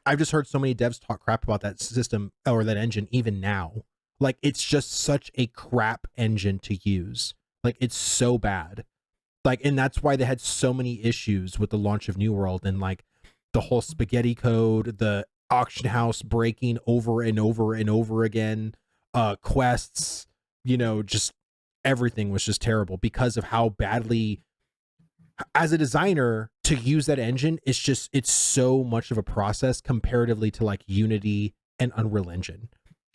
I've just heard so many devs talk crap about that system or that engine even now. Like, it's just such a crap engine to use. Like, it's so bad. Like, and that's why they had so many issues with the launch of New World, and like the whole spaghetti code, the auction house breaking over and over and over again, quests, just everything was just terrible because of how badly, as a designer, to use that engine, it's so much of a process comparatively to like Unity and Unreal Engine.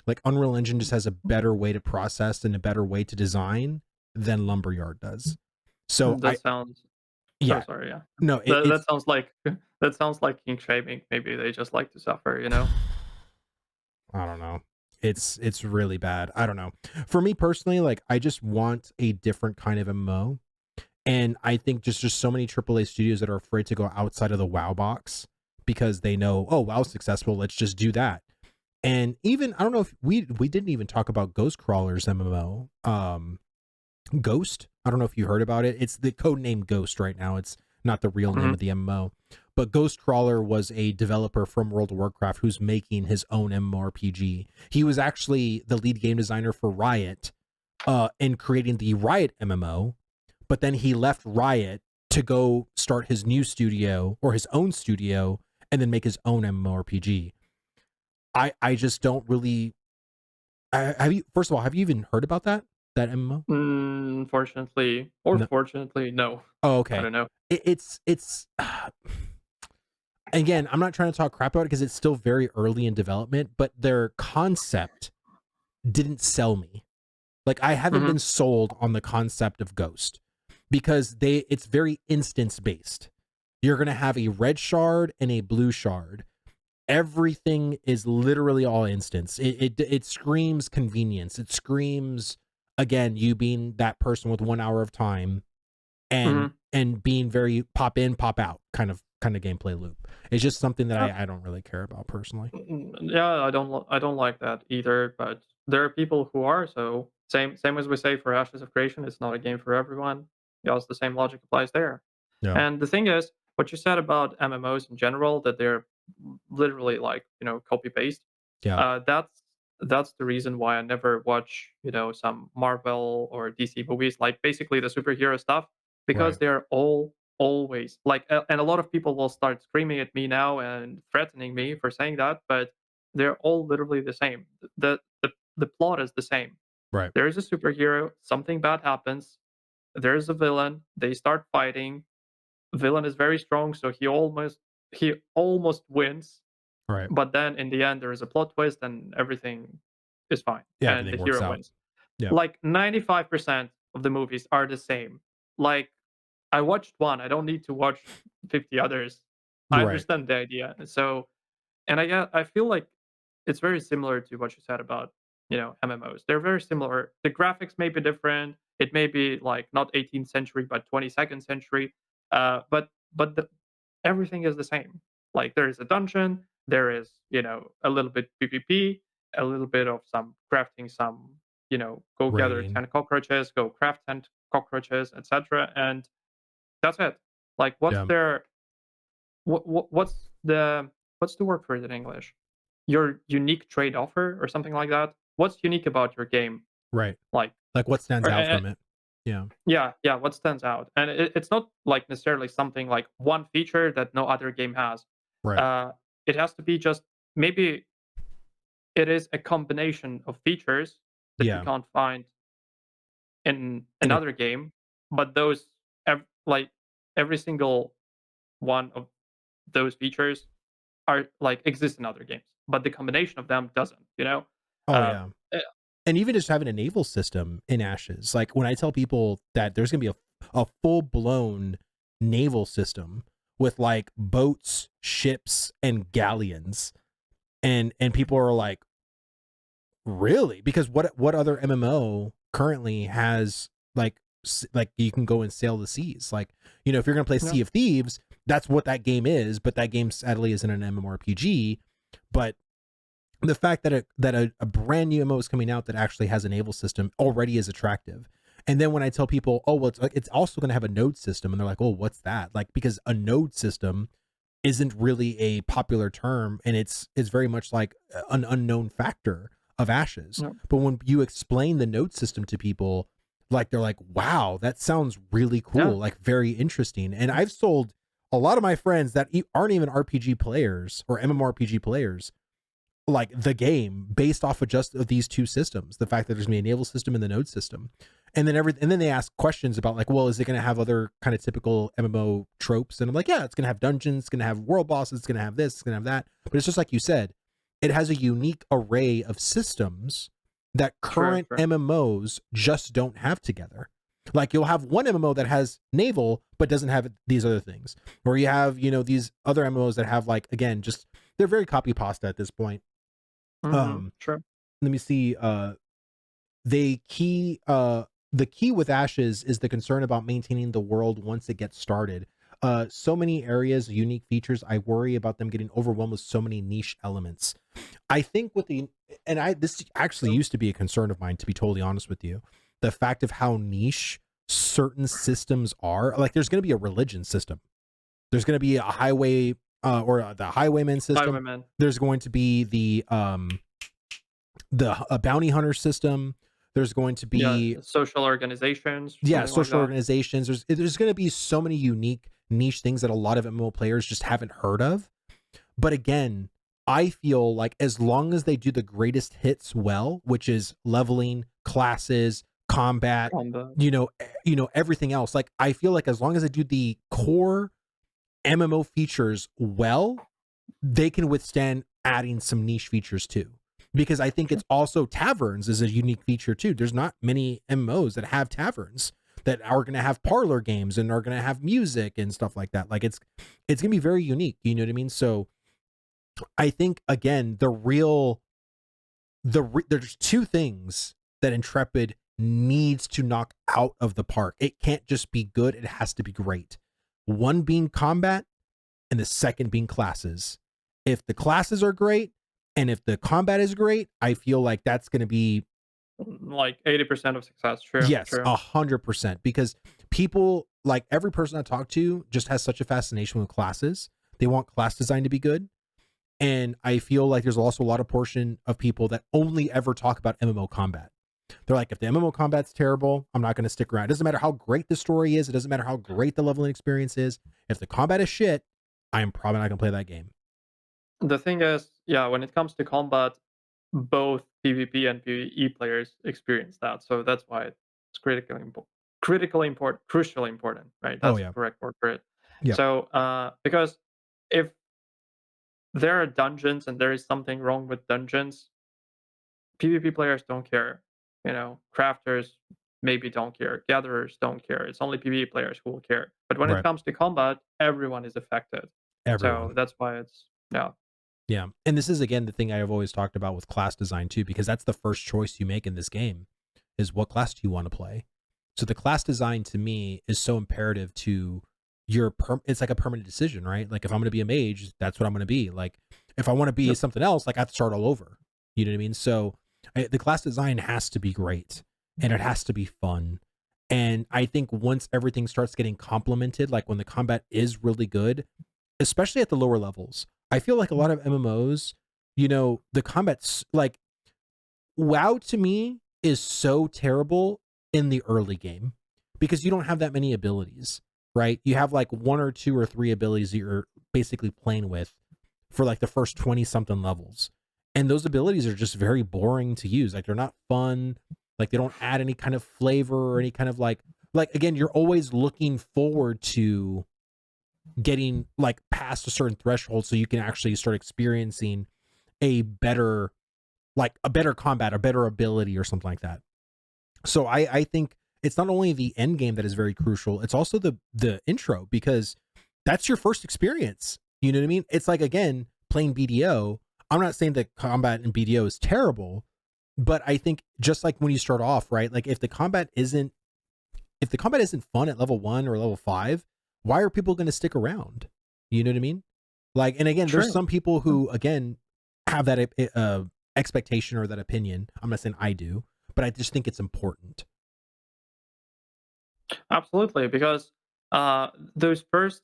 Like, Unreal Engine just has a better way to process and a better way to design than Lumberyard does. So That sounds. Oh, yeah, sorry. Yeah. no, That sounds like that sounds like king shaming. Maybe they just like to suffer. I don't know. It's really bad. I don't know. For me personally, like, I just want a different kind of MMO. And I think just so many AAA studios that are afraid to go outside of the WoW box because they know, oh, WoW's successful, let's just do that. And even, I don't know if we didn't even talk about Ghostcrawler's MMO. Ghost. I don't know if you heard about it. It's the code name Ghost right now. It's not the real name of the MMO. But Ghostcrawler was a developer from World of Warcraft who's making his own MMORPG. He was actually the lead game designer for Riot in creating the Riot MMO, but then he left Riot to go start his new studio or his own studio and then make his own MMORPG. I just don't really. Have you? First of all, have you even heard about that MMO? Fortunately or fortunately, no. Oh, okay. I don't know. It's again, I'm not trying to talk crap about it because it's still very early in development, but their concept didn't sell me. Like, I haven't been sold on the concept of Ghost because it's very instance based. You're going to have a red shard and a blue shard. Everything is literally all instance. It screams convenience. It screams, again, you being that person with 1 hour of time and being very pop in, pop out kind of gameplay loop. It's just something that I don't really care about personally. Yeah, I don't like that either. But there are people who are. So same as we say for Ashes of Creation, it's not a game for everyone. Yes, the same logic applies there. Yeah. And the thing is, what you said about MMOs in general, that they're literally like copy paste. Yeah. That's the reason why I never watch some Marvel or DC movies, like basically the superhero stuff, because Right. they're all always like, and a lot of people will start screaming at me now and threatening me for saying that, but they're all literally the same. The plot is the same. Right. There is a superhero, something bad happens, there's a villain, they start fighting. Villain is very strong, so he almost wins, Right. but then in the end there is a plot twist and everything is fine, Yeah, and the everything works hero out. wins. Yeah. Like 95% of the movies are the same. Like, I watched one, I don't need to watch 50 others. I Right. understand the idea. So, and I feel like it's very similar to what you said about MMOs. They're very similar. The graphics may be different. It may be like not 18th century but 22nd century. But everything is the same. Like, there is a dungeon. There is a little bit PvP, a little bit of some crafting, some go gather Raiding. 10 cockroaches, go craft 10 cockroaches, etc. And that's it. Like, what's Yeah. their what's the word for it in English? Your unique trade offer or something like that. What's unique about your game? Right. Like, Like, what stands out uh, from it? Yeah. yeah, what stands out? And it's not like necessarily something like one feature that no other game has. Right. Uh, it has to be just, maybe it is a combination of features that you Yeah. can't find in In a another game, but those like every single one of those features are like exist in other games, but the combination of them doesn't. Oh Uh, yeah. eh, And even just having a naval system in Ashes, like when I tell people that there's gonna be a full blown naval system with like boats, ships, and galleons, and people are like, really? Because what other MMO currently has like you can go and sail the seas? Like, if you're gonna play yeah. Sea of Thieves, that's what that game is, but that game sadly isn't an MMORPG. But the fact that a brand new MMO is coming out that actually has a naval system already is attractive. And then when I tell people, oh well, it's also going to have a node system, and they're like, oh, what's that? Like, because a node system isn't really a popular term, and it's very much like an unknown factor of Ashes. Yeah. But when you explain the node system to people, like they're like, wow, that sounds really Yeah. cool, like very interesting. And I've sold a lot of my friends that aren't even RPG players or MMORPG players, like the game based off of just of these two systems, the fact that there's gonna be a naval system and the node system. And then they ask questions about like, well, is it going to have other kind of typical MMO tropes? And I'm like, yeah, it's going to have dungeons, it's going to have world bosses, it's going to have this, it's going to have that. But it's just like you said, it has a unique array of systems that True. current True. MMOs just don't have together. Like you'll have one MMO that has naval but doesn't have these other things, or you have, you know, these other MMOs that have, like, again, just they're very copy pasta at this point. True. Let me see. They key the key with Ashes is the concern about maintaining the world once it gets started. So many areas, unique features. I worry about them getting overwhelmed with so many niche elements. I think with the and I this actually used to be a concern of mine, to be totally honest with you. The fact of how niche certain systems are. Like there's going to be a religion system. There's going to be a highway or the highwayman system. Highwayman. There's going to be the bounty hunter system. There's going to Yeah. be Social organizations. yeah, Something like social that. organizations. There's going to be so many unique niche things that a lot of MMO players just haven't heard of. But again, I feel like as long as they do the greatest hits well, which is leveling, classes, combat, On the everything else, like I feel like as long as they do the core MMO features well, they can withstand adding some niche features too. Because I think it's also taverns is a unique feature too. There's not many MMOs that have taverns that are going to have parlor games and are going to have music and stuff like that. Like it's going to be very unique. You know what I mean? So I think again, there's two things that Intrepid needs to knock out of the park. It can't just be good. It has to be great. One being combat and the second being classes. If the classes are great and if the combat is great, I feel like that's going to be like 80% of success. True. yes, True. 100%. Because people, like every person I talk to, just has such a fascination with classes. They want class design to be good. And I feel like there's also a lot of portion of people that only ever talk about MMO combat. They're like, if the MMO combat's terrible, I'm not going to stick around. It doesn't matter how great the story is. It doesn't matter how great the leveling experience is. If the combat is shit, I am probably not going to play that game. The thing is, yeah, when it comes to combat, both PvP and PvE players experience that. So that's why it's critically important, crucially important, right? Oh That's the yeah. correct word for it. Yep. So, because if there are dungeons and there is something wrong with dungeons, PvP players don't care. Crafters maybe don't care. Gatherers don't care. It's only PvE players who will care. But when it Right. comes to combat, everyone is affected. So Everyone. that's why it's yeah. Yeah. And this is again the thing I have always talked about with class design too, because that's the first choice you make in this game is what class do you want to play? So the class design to me is so imperative to it's like a permanent decision, right? Like if I'm going to be a mage, that's what I'm going to be. Like if I want to be Yep. something else, like I have to start all over. You know what I mean? So the class design has to be great and it has to be fun. And I think once everything starts getting complemented, like when the combat is really good, especially at the lower levels, I feel like a lot of MMOs, the combat's like WoW to me is so terrible in the early game because you don't have that many abilities, right? You have like one or two or three abilities that you're basically playing with for like the first 20 something levels. And those abilities are just very boring to use. Like they're not fun. Like they don't add any kind of flavor or any kind of like again, you're always looking forward to getting like past a certain threshold so you can actually start experiencing a better combat, a better ability or something like that. So I think it's not only the end game that is very crucial, it's also the intro, because that's your first experience. You know what I mean? It's like, again, playing BDO. I'm not saying that combat in BDO is terrible, but I think just like when you start off, right? Like if the combat isn't fun at level 1 or level 5, why are people going to stick around? You know what I mean? Like, and again, there's True. some people who, again, have that expectation or that opinion. I'm not saying I do, but I just think it's important. Absolutely, because those first,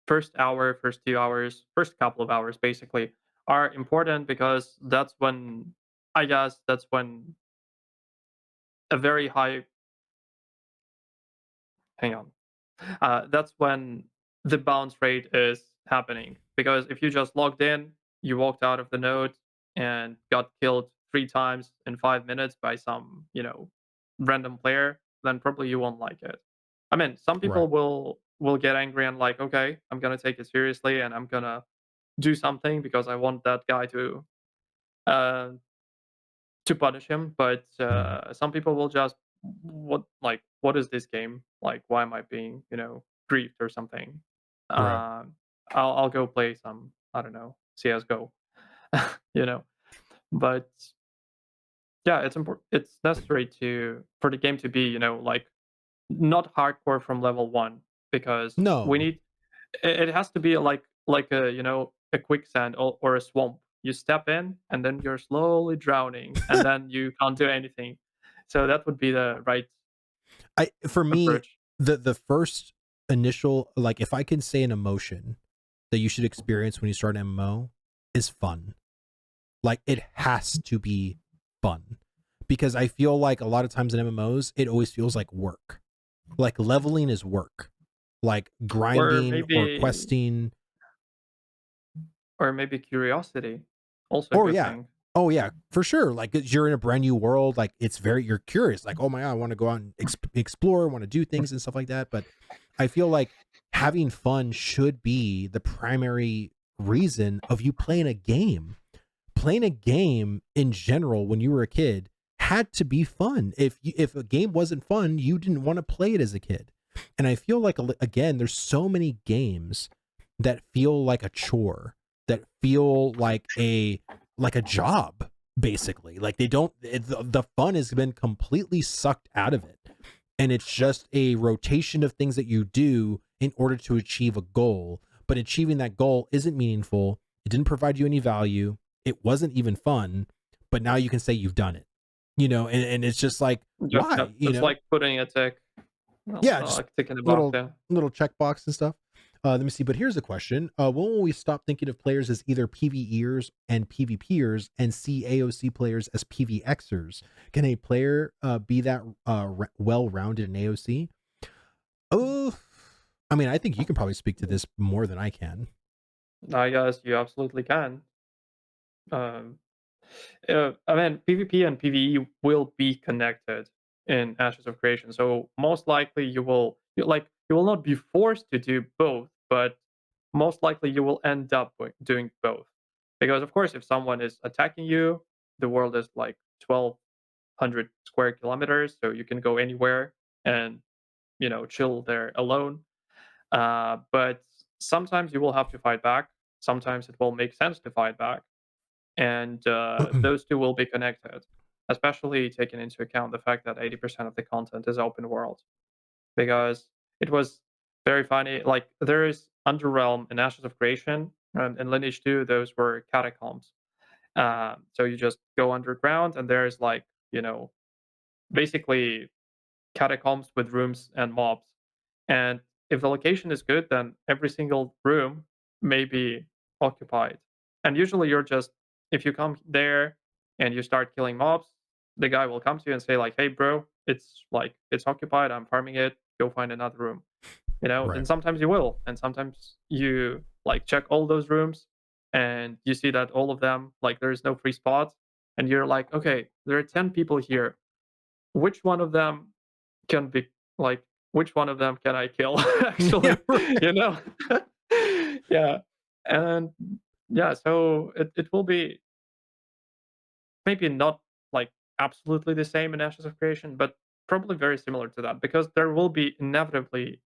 first hour, first 2 hours, first couple of hours basically are important because that's when I guess that's when a very high hang on. That's when the bounce rate is happening. Because if you just logged in, you walked out of the node and got killed 3 times in 5 minutes by some, random player, then probably you won't like it. I mean, some people Right. will get angry and like, okay, I'm gonna take it seriously and I'm gonna do something because I want that guy uh, to punish him. But Mhm. some people will just what is this game like? Why am I being griefed or something? Right. I'll go play some, I don't know, CS:GO. you know. But yeah, it's important. It's necessary to for the game to be like not hardcore from level one because we No. need it has to be like a a quicksand or a swamp. You step in and then you're slowly drowning and then you can't do anything. So that would be the right For me, approach. the first initial, like, if I can say an emotion that you should experience when you start an MMO is fun. Like, it has to be fun, because I feel like a lot of times in MMOs it always feels like work. Like, leveling is work. Like, Or grinding or maybe questing. or maybe curiosity. Also a Or good yeah. thing. Oh yeah, for sure. Like, you're in a brand new world, like you're curious, like, oh my god, I want to go out and explore, want to do things and stuff like that. But I feel like having fun should be the primary reason of you playing a game. Playing a game in general when you were a kid had to be fun. If a game wasn't fun, you didn't want to play it as a kid. And I feel like, again, there's so many games that feel like a chore, that feel like a job, basically. Like, they don't the fun has been completely sucked out of it, and it's just a rotation of things that you do in order to achieve a goal. But achieving that goal isn't meaningful. It didn't provide you any value. It wasn't even fun. But now you can say you've done it, and it's just like, Yeah, why, it's like putting a tick, yeah, just like ticking the box. little Yeah. little checkbox and stuff. Let me see. But here's a question: when will we stop thinking of players as either PVEers and PvPers, and see AOC players as PvXers? Can a player be that well-rounded in AOC? Oh, I mean, I think you can probably speak to this more than I can. I guess you absolutely can. Um, I mean, PvP and PvE will be connected in Ashes of Creation. So most likely you will not be forced to do both, but most likely you will end up doing both. Because of course, if someone is attacking you, the world is like 1,200 square kilometers, so you can go anywhere and chill there alone. But sometimes you will have to fight back. Sometimes it will make sense to fight back, and those two will be connected, especially taking into account the fact that 80% of the content is open world. Because it was very funny. Like, there is Underrealm and Ashes of Creation, and in Lineage 2, those were catacombs. So you just go underground, and there's like basically catacombs with rooms and mobs. And if the location is good, then every single room may be occupied. And usually you're just if you come there and you start killing mobs, the guy will come to you and say like, "Hey bro, it's occupied. I'm farming it. Go find another room." Right. And sometimes you will, and sometimes you like check all those rooms and you see that all of them like there is no free spot and you're like, "Okay, there are 10 people here. Which one of them can be like which one of them can I kill Yeah. actually, Right. you know? Yeah, and yeah, so it will be maybe not like absolutely the same in Ashes of Creation, but probably very similar to that because there will be inevitably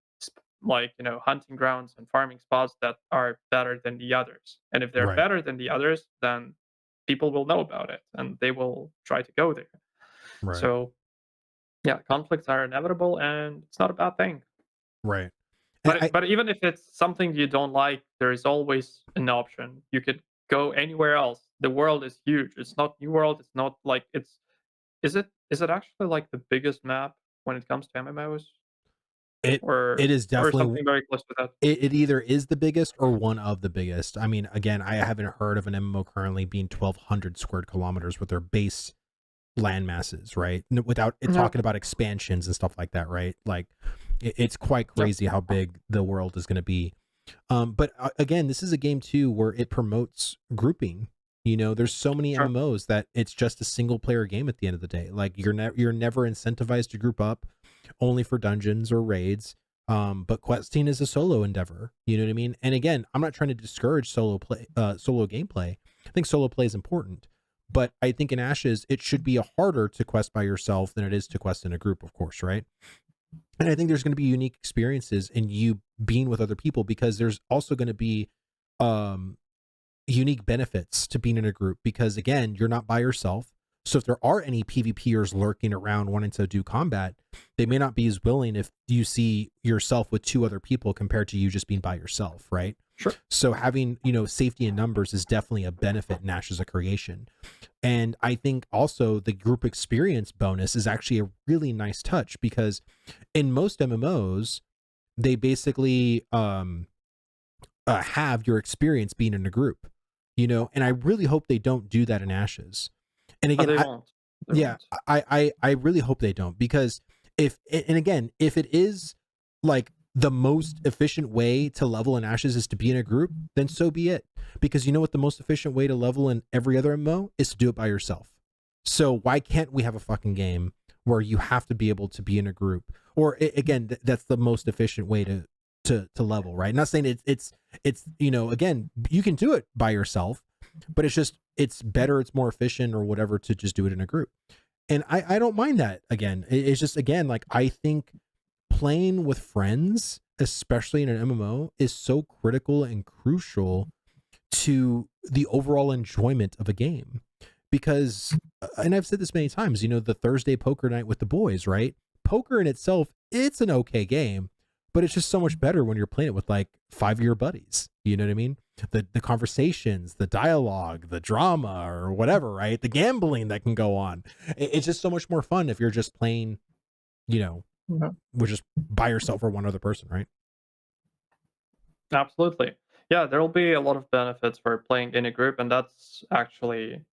like, hunting grounds and farming spots that are better than the others. And if they're Right. better than the others, then people will know about it and they will try to go there. Right. So yeah, conflicts are inevitable and it's not a bad thing. Right. And But even if it's something you don't like, there is always an option. You could go anywhere else. The world is huge. It's not New World. It's not like it's. Is it? Is it actually like the biggest map when it comes to MMOs? It it is or definitely, something very close to that? it either is the biggest or one of the biggest. I mean, again, I haven't heard of an MMO currently being 1,200 squared kilometers with their base land masses, right? Without it Yeah, talking about expansions and stuff like that, right? Like it's quite yeah, crazy how big the world is going to be. But again, this is a game too where it promotes grouping. You know, there's so many sure. MMOs that it's just a single player game at the end of the day. Like you're never incentivized to group up only for dungeons or raids. But questing is a solo endeavor. You know what I mean? And again, I'm not trying to discourage solo gameplay. I think solo play is important. But I think in Ashes, it should be harder to quest by yourself than it is to quest in a group, of course, right? And I think there's going to be unique experiences in you being with other people, because there's also going to be um unique benefits to being in a group, because again, you're not by yourself. So if there are any PvPers lurking around wanting to do combat, they may not be as willing if you see yourself with two other people compared to you just being by yourself, right? Sure. So having, safety in numbers is definitely a benefit in Ashes of Creation. And I think also the group experience bonus is actually a really nice touch, because in most MMOs, they basically have your experience being in a group, and I really hope they don't do that in Ashes. And again, They won't. They yeah, won't. I really hope they don't, because if it is like the most efficient way to level in Ashes is to be in a group, then so be it. Because you know what the most efficient way to level in every other MMO is to do it by yourself. So why can't we have a fucking game where you have to be able to be in a group? Or again, that's the most efficient way to level, right? Not saying it's again, you can do it by yourself, but it's better, it's more efficient or whatever to just do it in a group. And I don't mind that. Again, it's just, again, like, I think playing with friends, especially in an MMO, is so critical and crucial to the overall enjoyment of a game. Because and I've said this many times, the Thursday poker night with the boys, right? Poker in itself, it's an okay game, but it's just so much better when you're playing it with like 5 year buddies. You know what I mean? The conversations, the dialogue, the drama, or whatever, right? The gambling that can go on. It's just so much more fun if you're just playing, you know, Yeah, with just by yourself or one other person, right? absolutely. Yeah, there will be a lot of benefits for playing in a group, and that's actually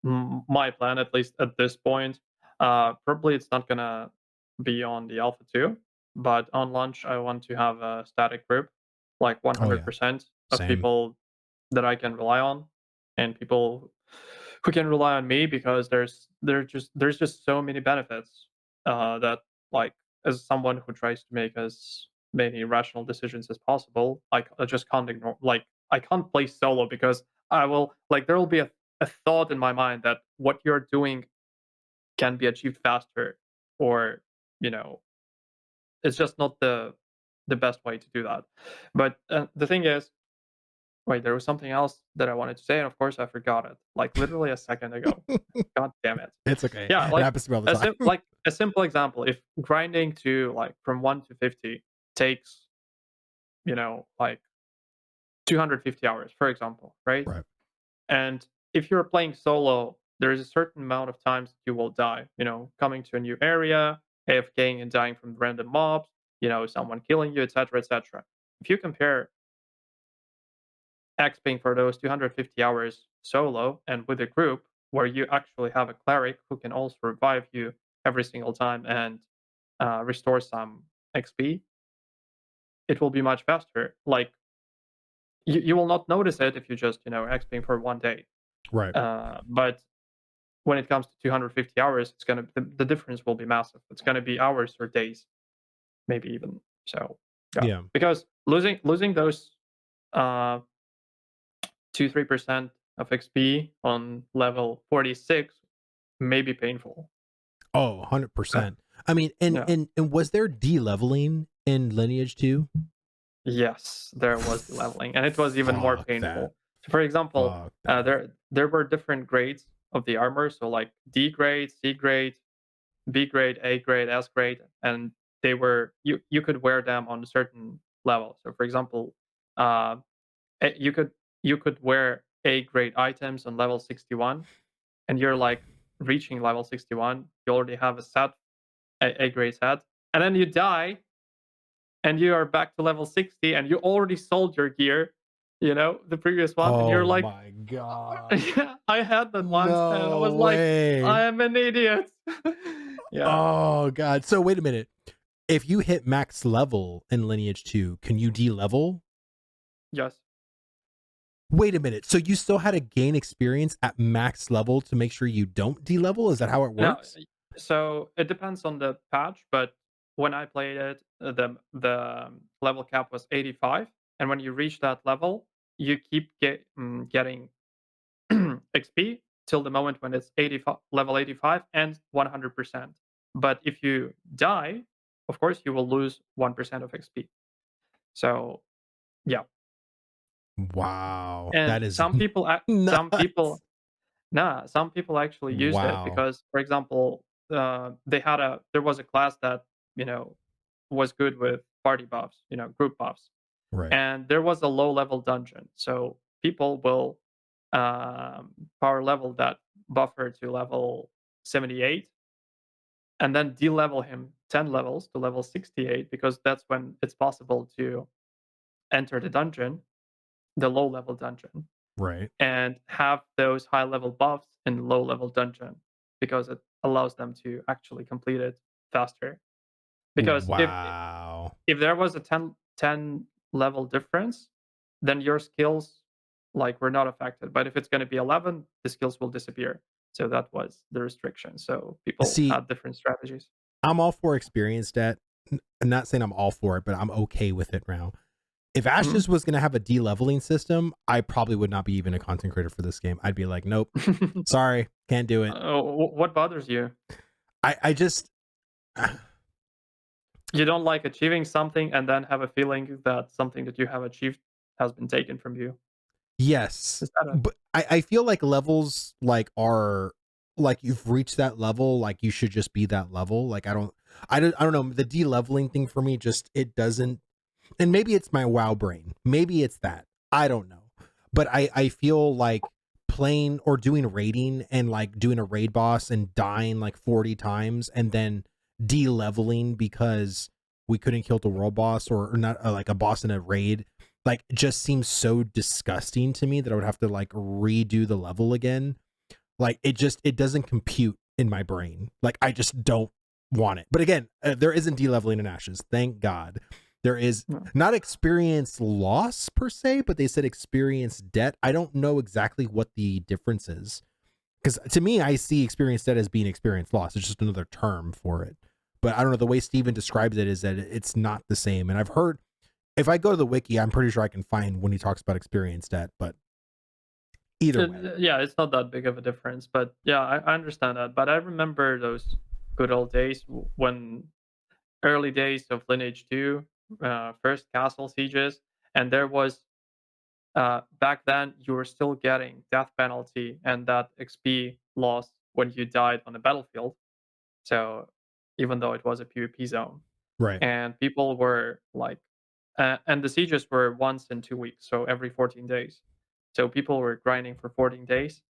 my plan, at least at this point. Probably it's not gonna be on the Alpha 2, but on launch, I want to have a static group, like Oh yeah, 100% of same. people that I can rely on, and people who can rely on me, because there's just so many benefits that, like, as someone who tries to make as many rational decisions as possible, I just can't ignore. Like, I can't play solo because I will like there will be a thought in my mind that what you're doing can be achieved faster, or you know it's just not the best way to do that. But the thing is, wait, there was something else that I wanted to say, and of course I forgot it, like literally a second ago. God damn it. It's okay. Yeah, It like happens to me all the time. a simple example, if grinding to like from 1 to 50 takes, like 250 hours, for example, right? Right. And if you're playing solo, there is a certain amount of times you will die, coming to a new area, AFKing and dying from random mobs, someone killing you, etc., etc. If you compare XPing for those 250 hours solo and with a group where you actually have a cleric who can also revive you every single time and restore some XP, it will be much faster. Like, you will not notice it if you just, XPing for 1 day. Right. But when it comes to 250 hours, the difference will be massive. It's gonna be hours or days, maybe even. So yeah, Yeah. because losing those uh 2-3% of XP on level 46 may be painful. Oh, Uh, 100%. I mean, and yeah. and and was there de-leveling in Lineage 2? Yes, there was leveling, and it was even more Fuck that. painful. So, for example, Fuck that. there were different grades of the armor, so like D grade, C grade, B grade, A grade, S grade, and you could wear them on a certain level. So, for example, uh, you could wear A grade items on level 61, and you're like reaching level 61. You already have a A grade set, and then you die, and you are back to level 60 and you already sold your gear, the previous one, and you're Oh like, my god. yeah, I had that once, and I was No like, I way. am an idiot. Yeah. Oh god. So wait a minute. If you hit max level in Lineage 2, can you de-level? Yes. Wait a minute. So you still had to gain experience at max level to make sure you don't de-level? Is that how it No, works? so it depends on the patch, but when I played it, the level cap was 85, and when you reach that level, you keep getting XP till the moment when it's 85, level 85 and 100%. But if you die, of course, you will lose 1% of XP. So yeah, Wow. and That is some people nuts. nah, some people actually used it Wow. because, for example, there was a class that you know was good with party buffs, group buffs, Right. and there was a low level dungeon, so people will power level that buffer to level 78, and then de-level him 10 levels to level 68, because that's when it's possible to enter the dungeon, the low level dungeon, Right. and have those high level buffs in the low level dungeon, because it allows them to actually complete it faster. Because Wow. if there was a ten level difference, then your skills like were not affected. But if it's going to be 11, the skills will disappear. So that was the restriction. So people See, had different strategies. I'm all for experience debt. I'm not saying I'm all for it, but I'm okay with it now. If Mhm. Ashes was going to have a de-leveling system, I probably would not be even a content creator for this game. I'd be like, nope, sorry, can't do it. What bothers you? I just You don't like achieving something and then have a feeling that something that you have achieved has been taken from you. yes, Is that a but I feel like levels like are like you've reached that level, like you should just be that level. Like I don't know. The de-leveling thing for me just it doesn't, and maybe it's my WoW brain. Maybe it's that. I don't know. But I feel like playing or doing raiding and like doing a raid boss and dying like 40 times and then de-leveling because we couldn't kill the world boss or not like a boss in a raid like just seems so disgusting to me that I would have to like redo the level again. Like it doesn't compute in my brain. Like I just don't want it. But again, there isn't de-leveling in Ashes. Thank God. There is no. not experience loss per se, but they said experience debt. I don't know exactly what the difference is. Because to me, I see experience debt as being experience loss. It's just another term for it. But I don't know. The way Steven describes it is that it's not the same. And I've heard if I go to the wiki, I'm pretty sure I can find when he talks about experience debt. But either way, Yeah, it's not that big of a difference, but yeah, I understand that. But I remember those good old days when early days of Lineage 2, first castle sieges, and there was back then you were still getting death penalty and that XP loss when you died on the battlefield. So even though it was a PvP zone, right? and people were like, and the sieges were once in 2 weeks, so every 14 days. So people were grinding for 14 days,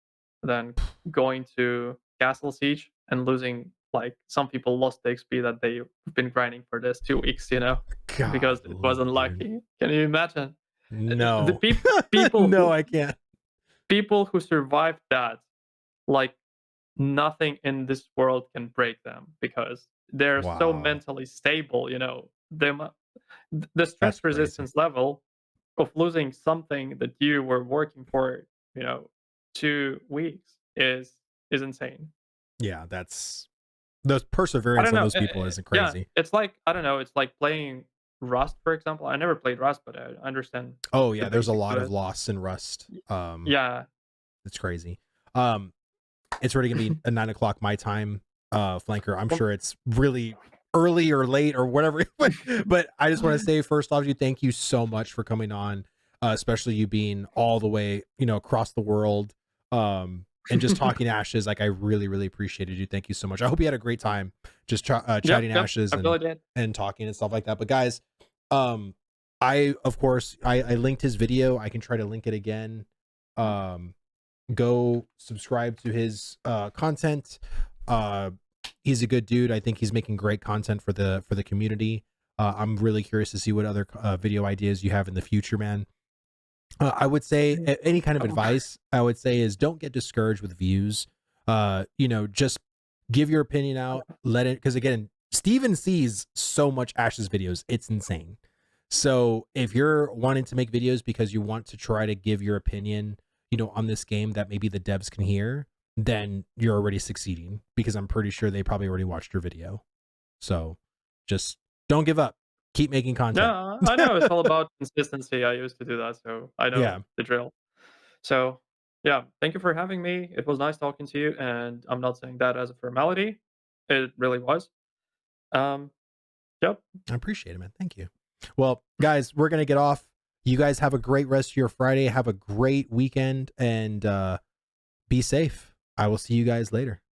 then going to castle siege and losing. Like some people lost the XP that they've been grinding for this 2 weeks, because it was Golly, dude. unlucky. Can you imagine? The No, people no, who I can't. survived that, like nothing in this world can break them because they're so Wow, mentally stable. The that's stress crazy. resistance level of losing something that you were working for, you know, 2 weeks is insane. Yeah, that's the I perseverance don't on know. those people isn't Yeah, crazy. it's like I don't know. It's like playing Rust, for example. I never played Rust, but I understand Oh the yeah, there's a basics lot of of it. loss in Rust. Yeah. It's crazy. Um, it's already gonna be a 9 o'clock my time, flanker. I'm Well, sure it's really early or late or whatever, but I just want to say first off, you thank you so much for coming on, especially you being all the way, across the world, and just talking Ashes. Like I really, really appreciated you. Thank you so much. I hope you had a great time just yep, chatting yep. Ashes I and really did. talking and stuff like that. But guys, I of course I linked his video. I can try to link it again. Um, go subscribe to his content. uh he's a good dude. I think he's making great content for the community. I'm really curious to see what other video ideas you have in the future, man. I would say any kind of Oh, advice I would say is don't get discouraged with views. Just give your opinion out, let it, because again, Steven sees so much Ashes videos, it's insane. So if you're wanting to make videos because you want to try to give your opinion, on this game that maybe the devs can hear, then you're already succeeding because I'm pretty sure they probably already watched your video. So just don't give up. Keep making content. yeah, I know it's all about consistency. I used to do that, so I know Yeah, the drill. So, yeah, thank you for having me. It was nice talking to you, and I'm not saying that as a formality. It really was. Um, yep. I appreciate it, man. Thank you. Well, guys, we're gonna get off. You guys have a great rest of your Friday. Have a great weekend and be safe. I will see you guys later.